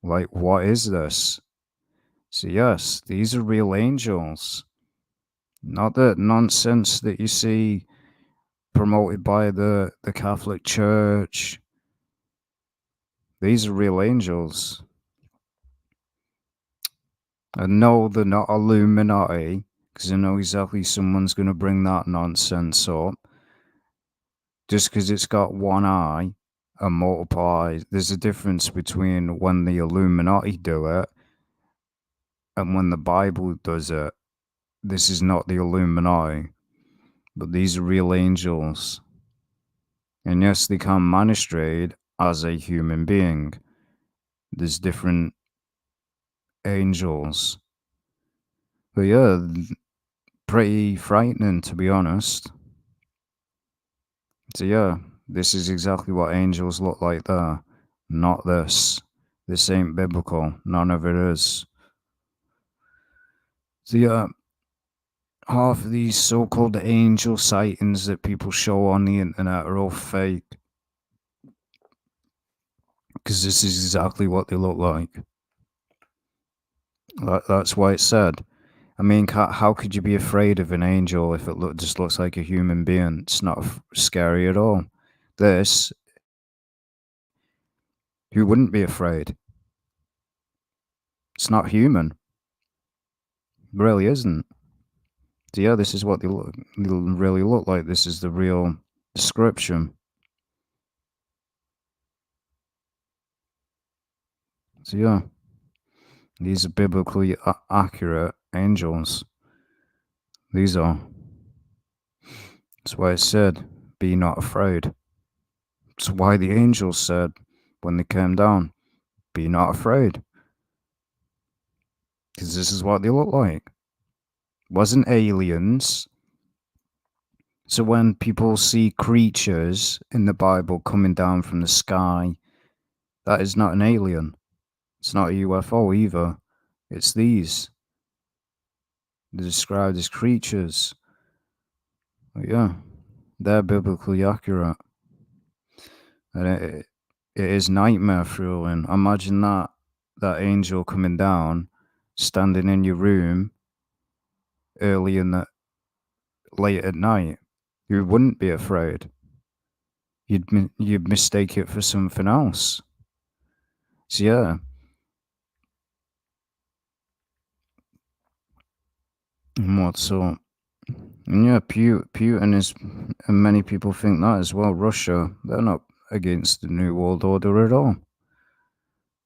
S1: Like, what is this? So yes, these are real angels. Not that nonsense that you see promoted by the Catholic Church. These are real angels. I know they're not Illuminati, because I know exactly someone's going to bring that nonsense up. Just because it's got one eye and multiple eyes, there's a difference between when the Illuminati do it and when the Bible does it. This is not the Illuminati. But these are real angels. And yes, they can manifest as a human being. There's different angels. But yeah, pretty frightening to be honest. So yeah, this is exactly what angels look like there. Not this. This ain't biblical. None of it is. So yeah, half of these so-called angel sightings that people show on the internet are all fake. Because this is exactly what they look like. That's why it's said. I mean, how could you be afraid of an angel if it just looks like a human being? It's not scary at all. This, who wouldn't be afraid? It's not human. It really isn't. So yeah, this is what they really look like. This is the real description. So yeah, these are biblically accurate angels. These are. That's why it said, "Be not afraid." That's why the angels said when they came down, "Be not afraid," because this is what they look like. Wasn't aliens. So when people see creatures in the Bible coming down from the sky, that is not an alien. It's not a UFO either. It's these. They're described as creatures. But yeah, they're biblically accurate. And it is nightmare fueling. Imagine that angel coming down, standing in your room early in the late at night. You wouldn't be afraid. You'd mistake it for something else. So yeah, and what so? And yeah, Putin is, and many people think that as well. Russia, they're not against the New World Order at all.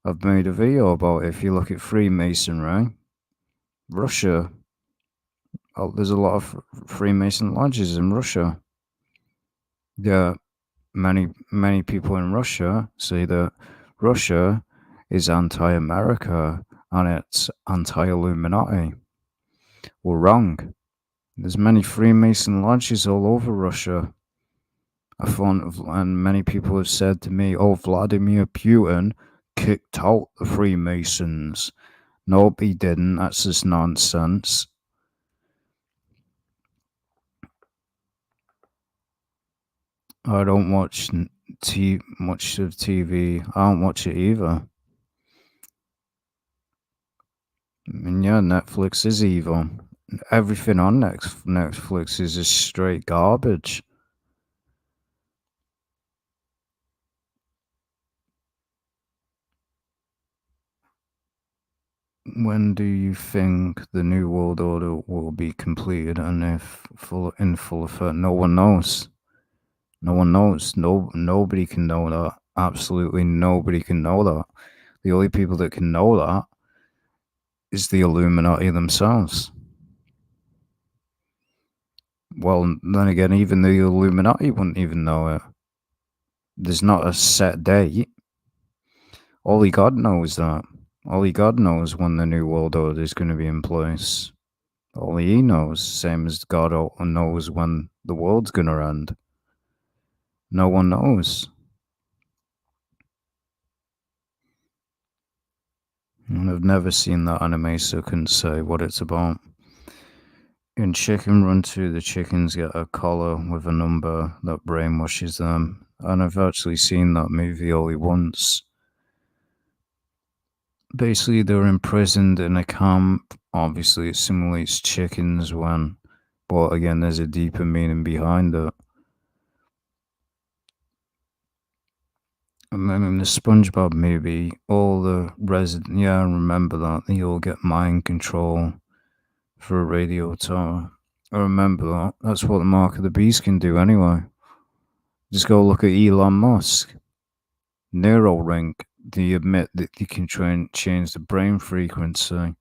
S1: I've made a video about it. If you look at Freemasonry, Russia, there's a lot of Freemason lodges in Russia. Yeah, many people in Russia say that Russia is anti-America and it's anti-Illuminati. Well, wrong. There's many Freemason lodges all over Russia. And many people have said to me, "Oh, Vladimir Putin kicked out the Freemasons." Nope, he didn't. That's just nonsense. I don't watch much of TV. I don't watch it either. I mean, yeah, Netflix is evil. Everything on Netflix is just straight garbage. When do you think the New World Order will be completed and if in full effect? No one knows. No one knows. Nobody can know that. Absolutely nobody can know that. The only people that can know that is the Illuminati themselves. Well, then again, even the Illuminati wouldn't even know it. There's not a set date. Only God knows that. Only God knows when the New World Order is going to be in place. Only He knows, same as God knows when the world's going to end. No one knows. And I've never seen that anime, so I couldn't say what it's about. In Chicken Run 2, the chickens get a collar with a number that brainwashes them. And I've actually seen that movie only once. Basically, they're imprisoned in a camp. Obviously, it simulates chickens but again, there's a deeper meaning behind it. And then in the SpongeBob movie, all the residents, yeah, I remember that. They all get mind control for a radio tower. I remember that. That's what the Mark of the Beast can do anyway. Just go look at Elon Musk. Neuralink, they admit that they can try and change the brain frequency.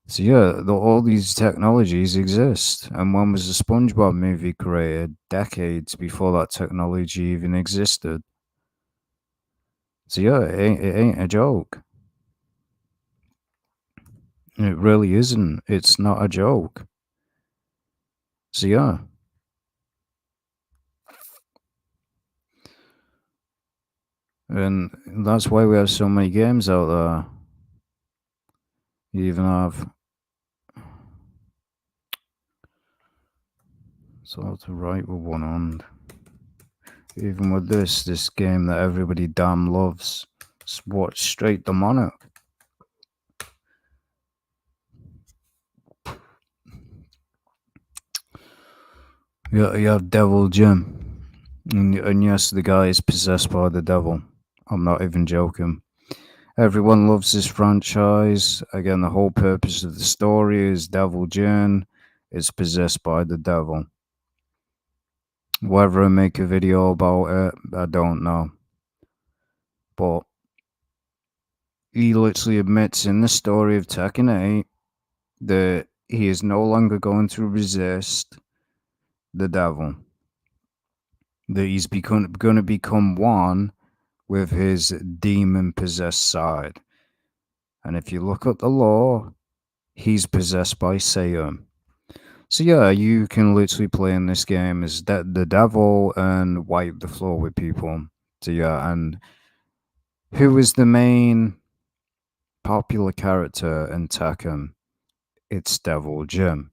S1: So yeah, all these technologies exist. And when was the SpongeBob movie created? Decades before that technology even existed. So yeah, it ain't a joke. It really isn't. It's not a joke. So yeah, and that's why we have so many games out there. You even have so to write with one hand. Even with this game that everybody damn loves, watch straight demonic. You have Devil Jim, and yes, the guy is possessed by the devil. I'm not even joking. Everyone loves this franchise. Again, the whole purpose of the story is Devil Jin is possessed by the devil. Whether I make a video about it, I don't know. But he literally admits in the story of Tekken 8 that he is no longer going to resist the devil. That he's going to become one with his demon possessed side. And if you look at the lore, he's possessed by Satan. So yeah, you can literally play in this game as the devil and wipe the floor with people. So yeah, and who is the main popular character in Tekken? It's Devil Jim.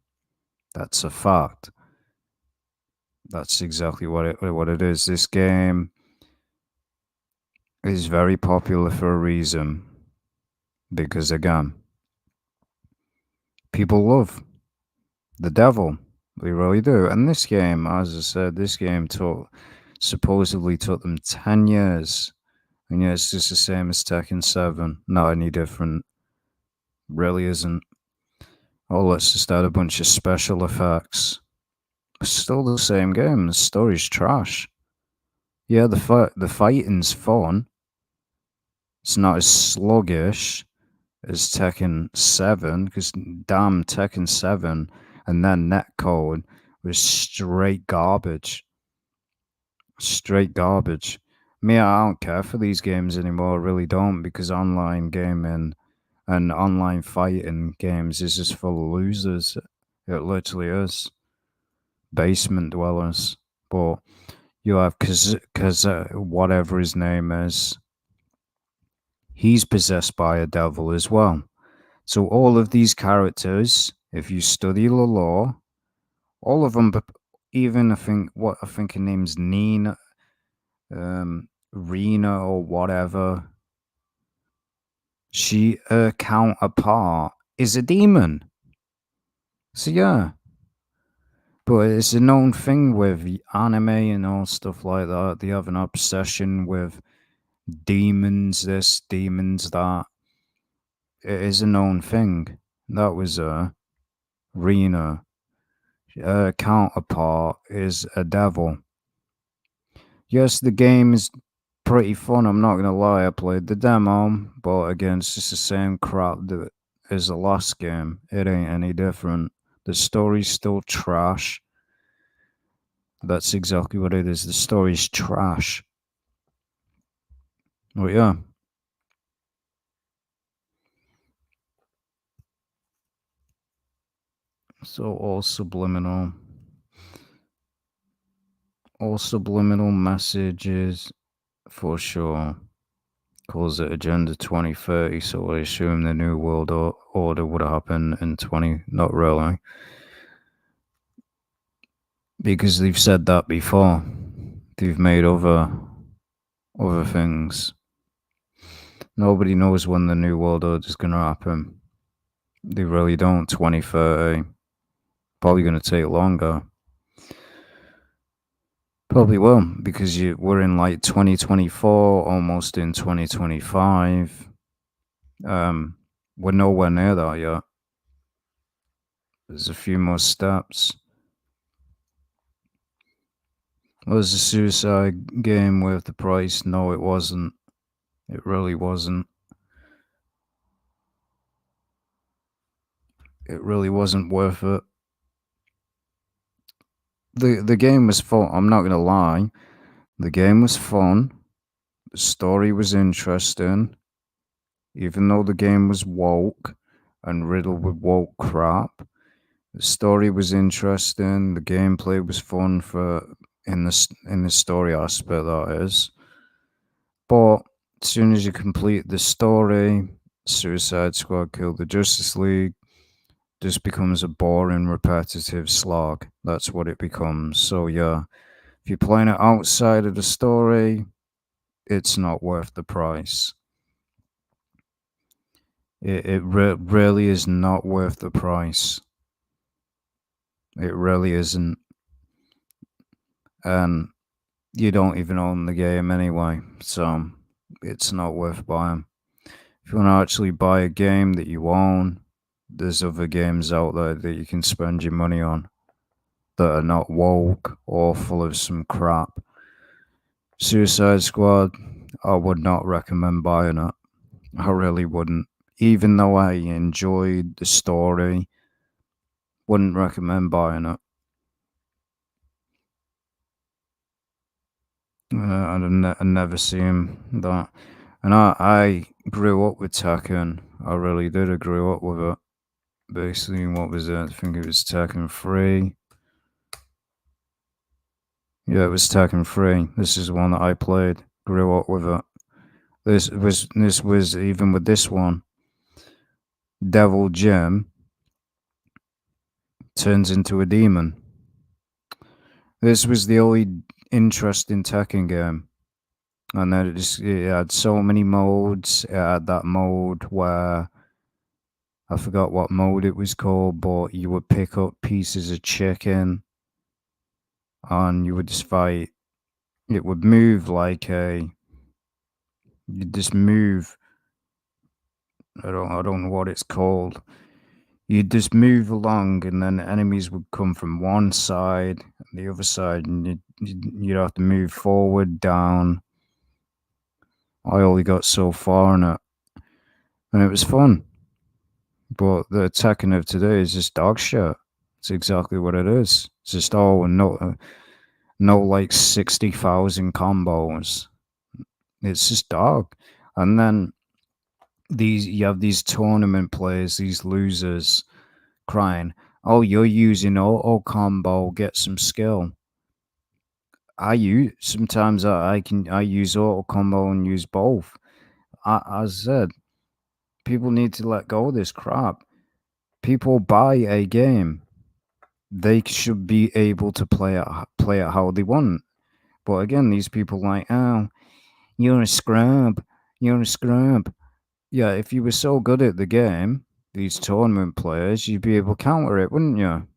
S1: That's a fact. That's exactly what it is. This game is very popular for a reason. Because again, people love the devil. They really do. And this game, as I said, this game supposedly took them 10 years. And yeah, it's just the same as Tekken 7. Not any different. Really isn't. Oh, let's just add a bunch of special effects. It's still the same game. The story's trash. Yeah, the fighting's fun. It's not as sluggish as Tekken 7, because damn, Tekken 7 and then netcode was straight garbage. Straight garbage. Me, I don't care for these games anymore. I really don't, because online gaming and online fighting games is just full of losers. It literally is. Basement dwellers. But you have whatever his name is, he's possessed by a devil as well. So all of these characters, if you study the lore, all of them, even I think her name's Nina, Rena or whatever, her counterpart is a demon. So yeah, but it's a known thing with anime and all stuff like that. They have an obsession with demons, this, demons, that. It is a known thing. That was Rena. Her counterpart is a devil. Yes, the game is pretty fun. I'm not gonna lie. I played the demo, but again, it's just the same crap that as the last game. It ain't any different. The story's still trash. That's exactly what it is. The story's trash. But yeah, so all subliminal messages for sure. Calls it Agenda 2030, so I assume the New World Order would happen in 20. Not really. Because they've said that before. They've made other things. Nobody knows when the New World Order is going to happen. They really don't. 2030. Probably going to take longer. Probably will, because we're in like 2024, almost in 2025. We're nowhere near that yet. There's a few more steps. Was a suicide game worth the price? No, it wasn't. It really wasn't. it really wasn't worth it. The game was fun. I'm not gonna lie. The game was fun. The story was interesting, even though the game was woke and riddled with woke crap. The story was interesting. The gameplay was fun for in the story aspect, that is. But as soon as you complete the story, Suicide Squad killed the Justice League. Just becomes a boring, repetitive slog. That's what it becomes. So yeah, if you're playing it outside of the story, it's not worth the price. It really is not worth the price. It really isn't. And you don't even own the game anyway, so it's not worth buying. If you want to actually buy a game that you own, there's other games out there that you can spend your money on that are not woke or full of some crap. Suicide Squad, I would not recommend buying it. I really wouldn't. Even though I enjoyed the story, wouldn't recommend buying it. I never seen that. And I grew up with Tekken. I really did. I grew up with it. Basically, what was it? I think it was Tekken 3. Yeah, it was Tekken 3. This is the one that I played. Grew up with it. This was even with this one. Devil Jim turns into a demon. This was the only interesting Tekken game. And then it had so many modes. It had that mode where I forgot what mode it was called, but you would pick up pieces of chicken and you would just fight. It would move like a. You just move. I don't know what it's called. You just move along, and then enemies would come from one side and the other side, and you'd have to move forward, down. I only got so far in it, and it was fun. But the Tekken of today is just dog shit. It's exactly what it is. It's just no like 60,000 combos. It's just dog. And then you have these tournament players, these losers, crying, "Oh, you're using auto combo. Get some skill." I use auto combo and use both. As I said, people need to let go of this crap. People buy a game. They should be able to play it how they want. But again, these people like, oh, you're a scrub. You're a scrub. Yeah, if you were so good at the game, these tournament players, you'd be able to counter it, wouldn't you?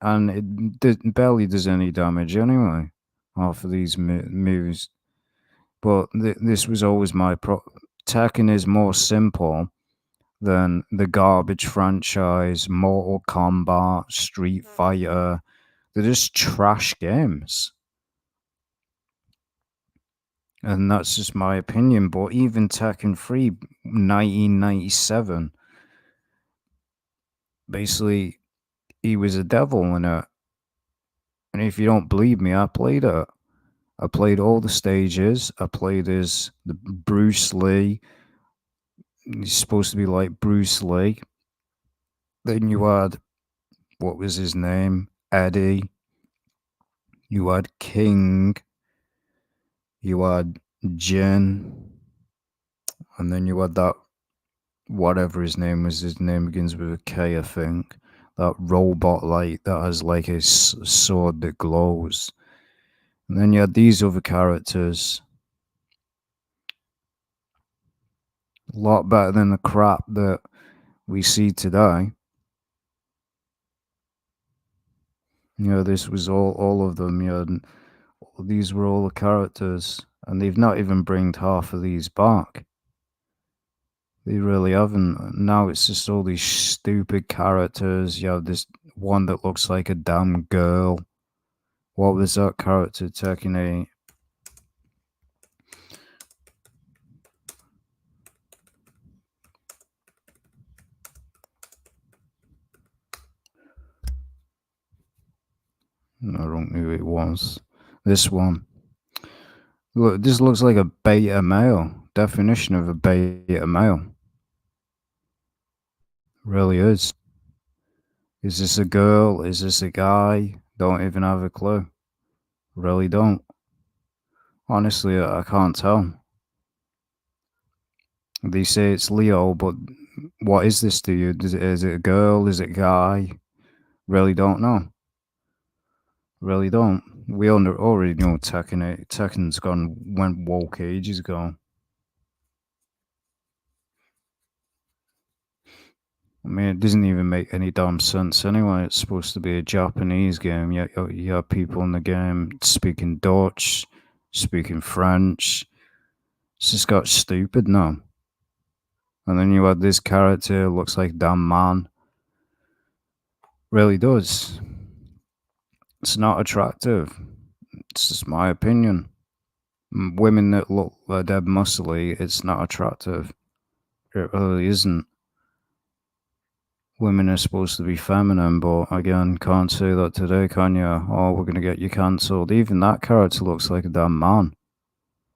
S1: And barely does any damage anyway, half of these moves. But this was always my pro. Tekken is more simple than the garbage franchise, Mortal Kombat, Street Fighter. They're just trash games. And that's just my opinion. But even Tekken 3, 1997, basically, he was a devil in it. And if you don't believe me, I played it. I played all the stages. I played as the Bruce Lee. He's supposed to be like Bruce Lee. Then you had, what was his name? Eddie. You had King. You had Jin. And then you had that, whatever his name was. His name begins with a K, I think. That robot light that has like a sword that glows. And then you had these other characters. A lot better than the crap that we see today. This was all of them. These were all the characters, and they've not even bringed half of these back. They really haven't. Now it's just all these stupid characters. You have this one that looks like a damn girl. What was that character taking a? I don't know who it was. This one. Look, this looks like a beta male. Definition of a beta male. Really is. Is this a girl? Is this a guy? Don't even have a clue. Really don't. Honestly, I can't tell. They say it's Leo, but what is this to you? Is it a girl? Is it a guy? Really don't know. Really don't. We already know Tekken. Tekken's went woke ages ago. I mean, it doesn't even make any damn sense anyway. It's supposed to be a Japanese game, yet you have people in the game speaking Dutch, speaking French. It's just got stupid now. And then you had this character, looks like a damn man. Really does. It's not attractive. It's just my opinion. Women that look dead muscly, it's not attractive. It really isn't. Women are supposed to be feminine, but again, can't say that today, can you? Oh, we're gonna get you cancelled. Even that character looks like a damn man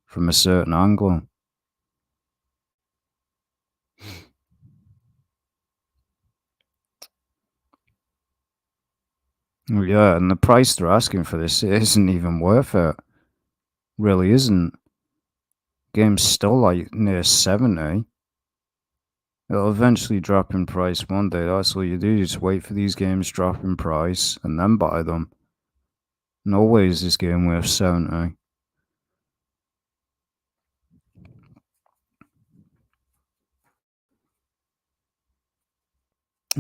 S1: from a certain angle. Yeah, and the price they're asking for this isn't even worth it. Really isn't. Game's still like near 70. It'll eventually drop in price one day. That's all you do. You just wait for these games to drop in price and then buy them. No way is this game worth 70.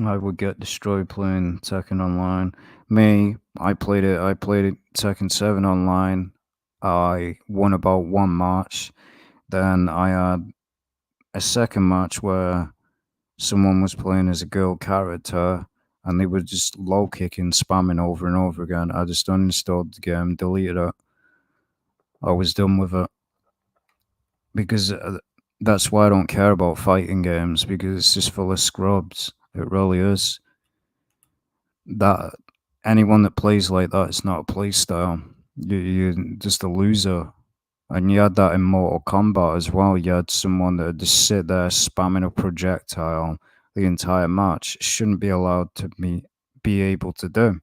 S1: I would get destroyed playing Tekken Online. Me, I played it Tekken 7 online. I won about one match. Then I had a second match where someone was playing as a girl character and they were just low kicking, spamming over and over again. I just uninstalled the game, deleted it. I was done with it because that's why I don't care about fighting games because it's just full of scrubs. It really is. That anyone that plays like that, it's not a play style. You're just a loser. And you had that in Mortal Kombat as well. You had someone that would just sit there spamming a projectile the entire match. Shouldn't be allowed to be able to do.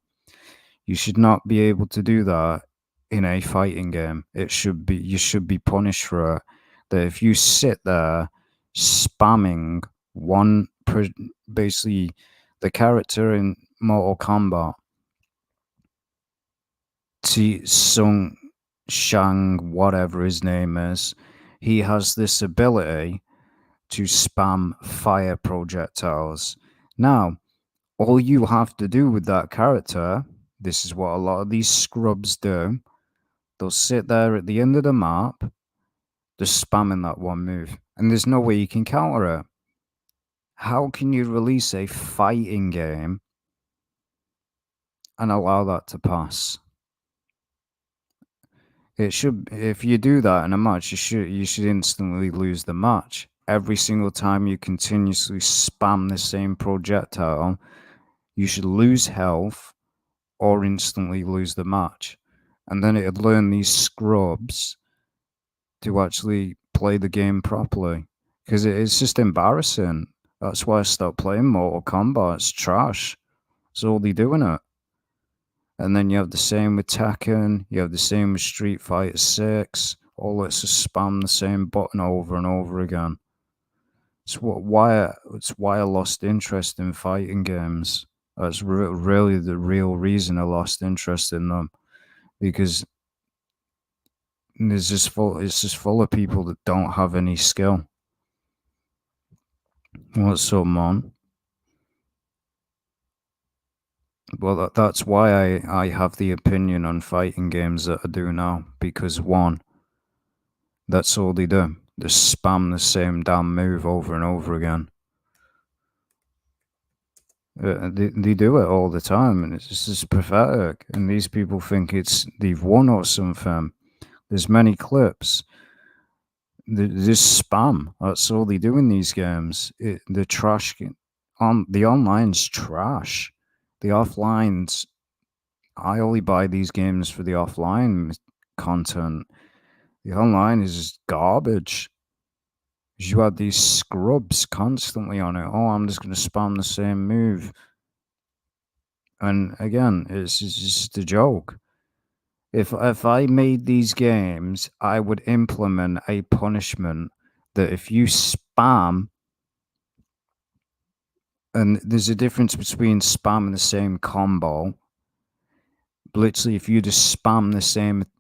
S1: You should not be able to do that in a fighting game. It should be you should be punished for it. That if you sit there spamming basically the character in Mortal Kombat, Sung Shang, whatever his name is, he has this ability to spam fire projectiles. Now, all you have to do with that character, this is what a lot of these scrubs do, they'll sit there at the end of the map, just spamming that one move, and there's no way you can counter it. How can you release a fighting game and allow that to pass? It should, if you do that in a match, you should instantly lose the match. Every single time you continuously spam the same projectile, you should lose health or instantly lose the match. And then it'd learn these scrubs to actually play the game properly. Because it's just embarrassing. That's why I stopped playing Mortal Kombat. It's trash. It's all they do in it. And then you have the same with Tekken, you have the same with Street Fighter 6. All it's just spam the same button over and over again. It's why I lost interest in fighting games. That's really the real reason I lost interest in them because it's just full of people that don't have any skill. What's up, man? Well, that's why I have the opinion on fighting games that I do now because one, that's all they do. They spam the same damn move over and over again. They do it all the time, and it's just pathetic. And these people think they've won or something. There's many clips. They just spam. That's all they do in these games. The trash on the online's trash. The offline's I only buy these games for the offline content. The online is just garbage. You have these scrubs constantly on it. Oh, I'm just going to spam the same move. And again, it's just a joke. If I made these games, I would implement a punishment that if you spam, and there's a difference between spamming the same combo. Literally, if you just spam the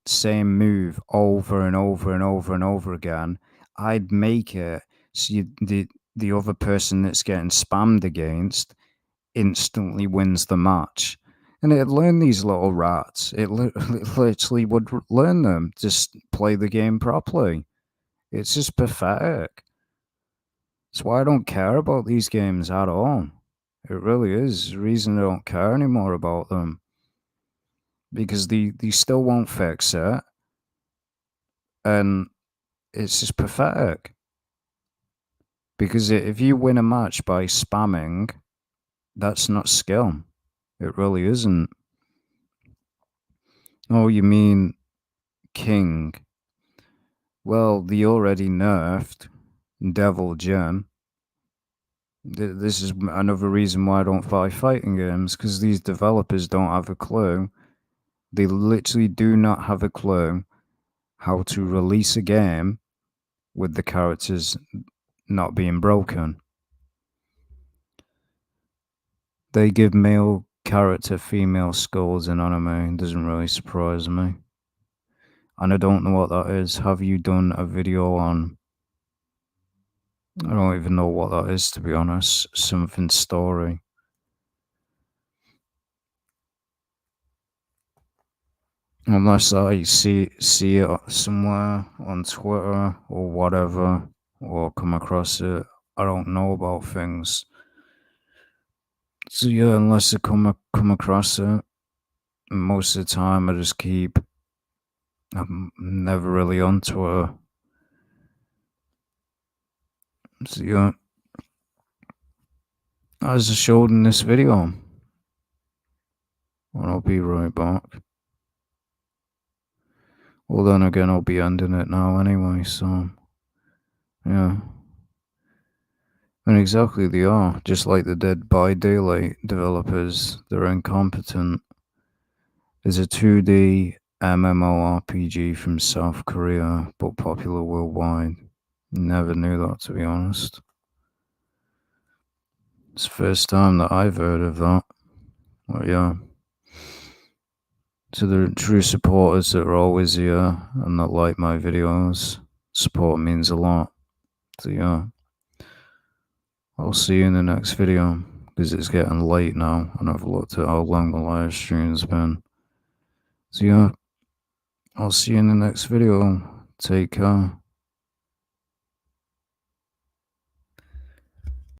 S1: same move over and over and over and over again, I'd make it so the other person that's getting spammed against instantly wins the match. And it'd learn these little rats. It literally would learn them. Just play the game properly. It's just pathetic. That's why I don't care about these games at all. It really is the reason I don't care anymore about them. Because they still won't fix it. And it's just pathetic. Because if you win a match by spamming, that's not skill. It really isn't. Oh, you mean King? Well, they already nerfed Devil Gem. This is another reason why I don't buy fighting games, because these developers don't have a clue. They literally do not have a clue how to release a game with the characters not being broken. They give male character female skulls in anime. It doesn't really surprise me. And I don't know what that is. Have you done a video on... I don't even know what that is, to be honest. Something story. Unless I see it somewhere on Twitter or whatever, or come across it. I don't know about things. So yeah, unless I come across it, most of the time I just keep... I'm never really on Twitter. So yeah, as I showed in this video, and I'll be right back. Well, then again, I'll be ending it now anyway, so yeah. And exactly, they are. Just like the Dead by Daylight developers, they're incompetent. It's a 2D MMORPG from South Korea, but popular worldwide. Never knew that, to be honest. It's the first time that I've heard of that. Well, yeah. To the true supporters that are always here and that like my videos, support means a lot. So yeah. I'll see you in the next video, because it's getting late now, and I've looked at how long the live stream's been. So yeah, I'll see you in the next video. Take care.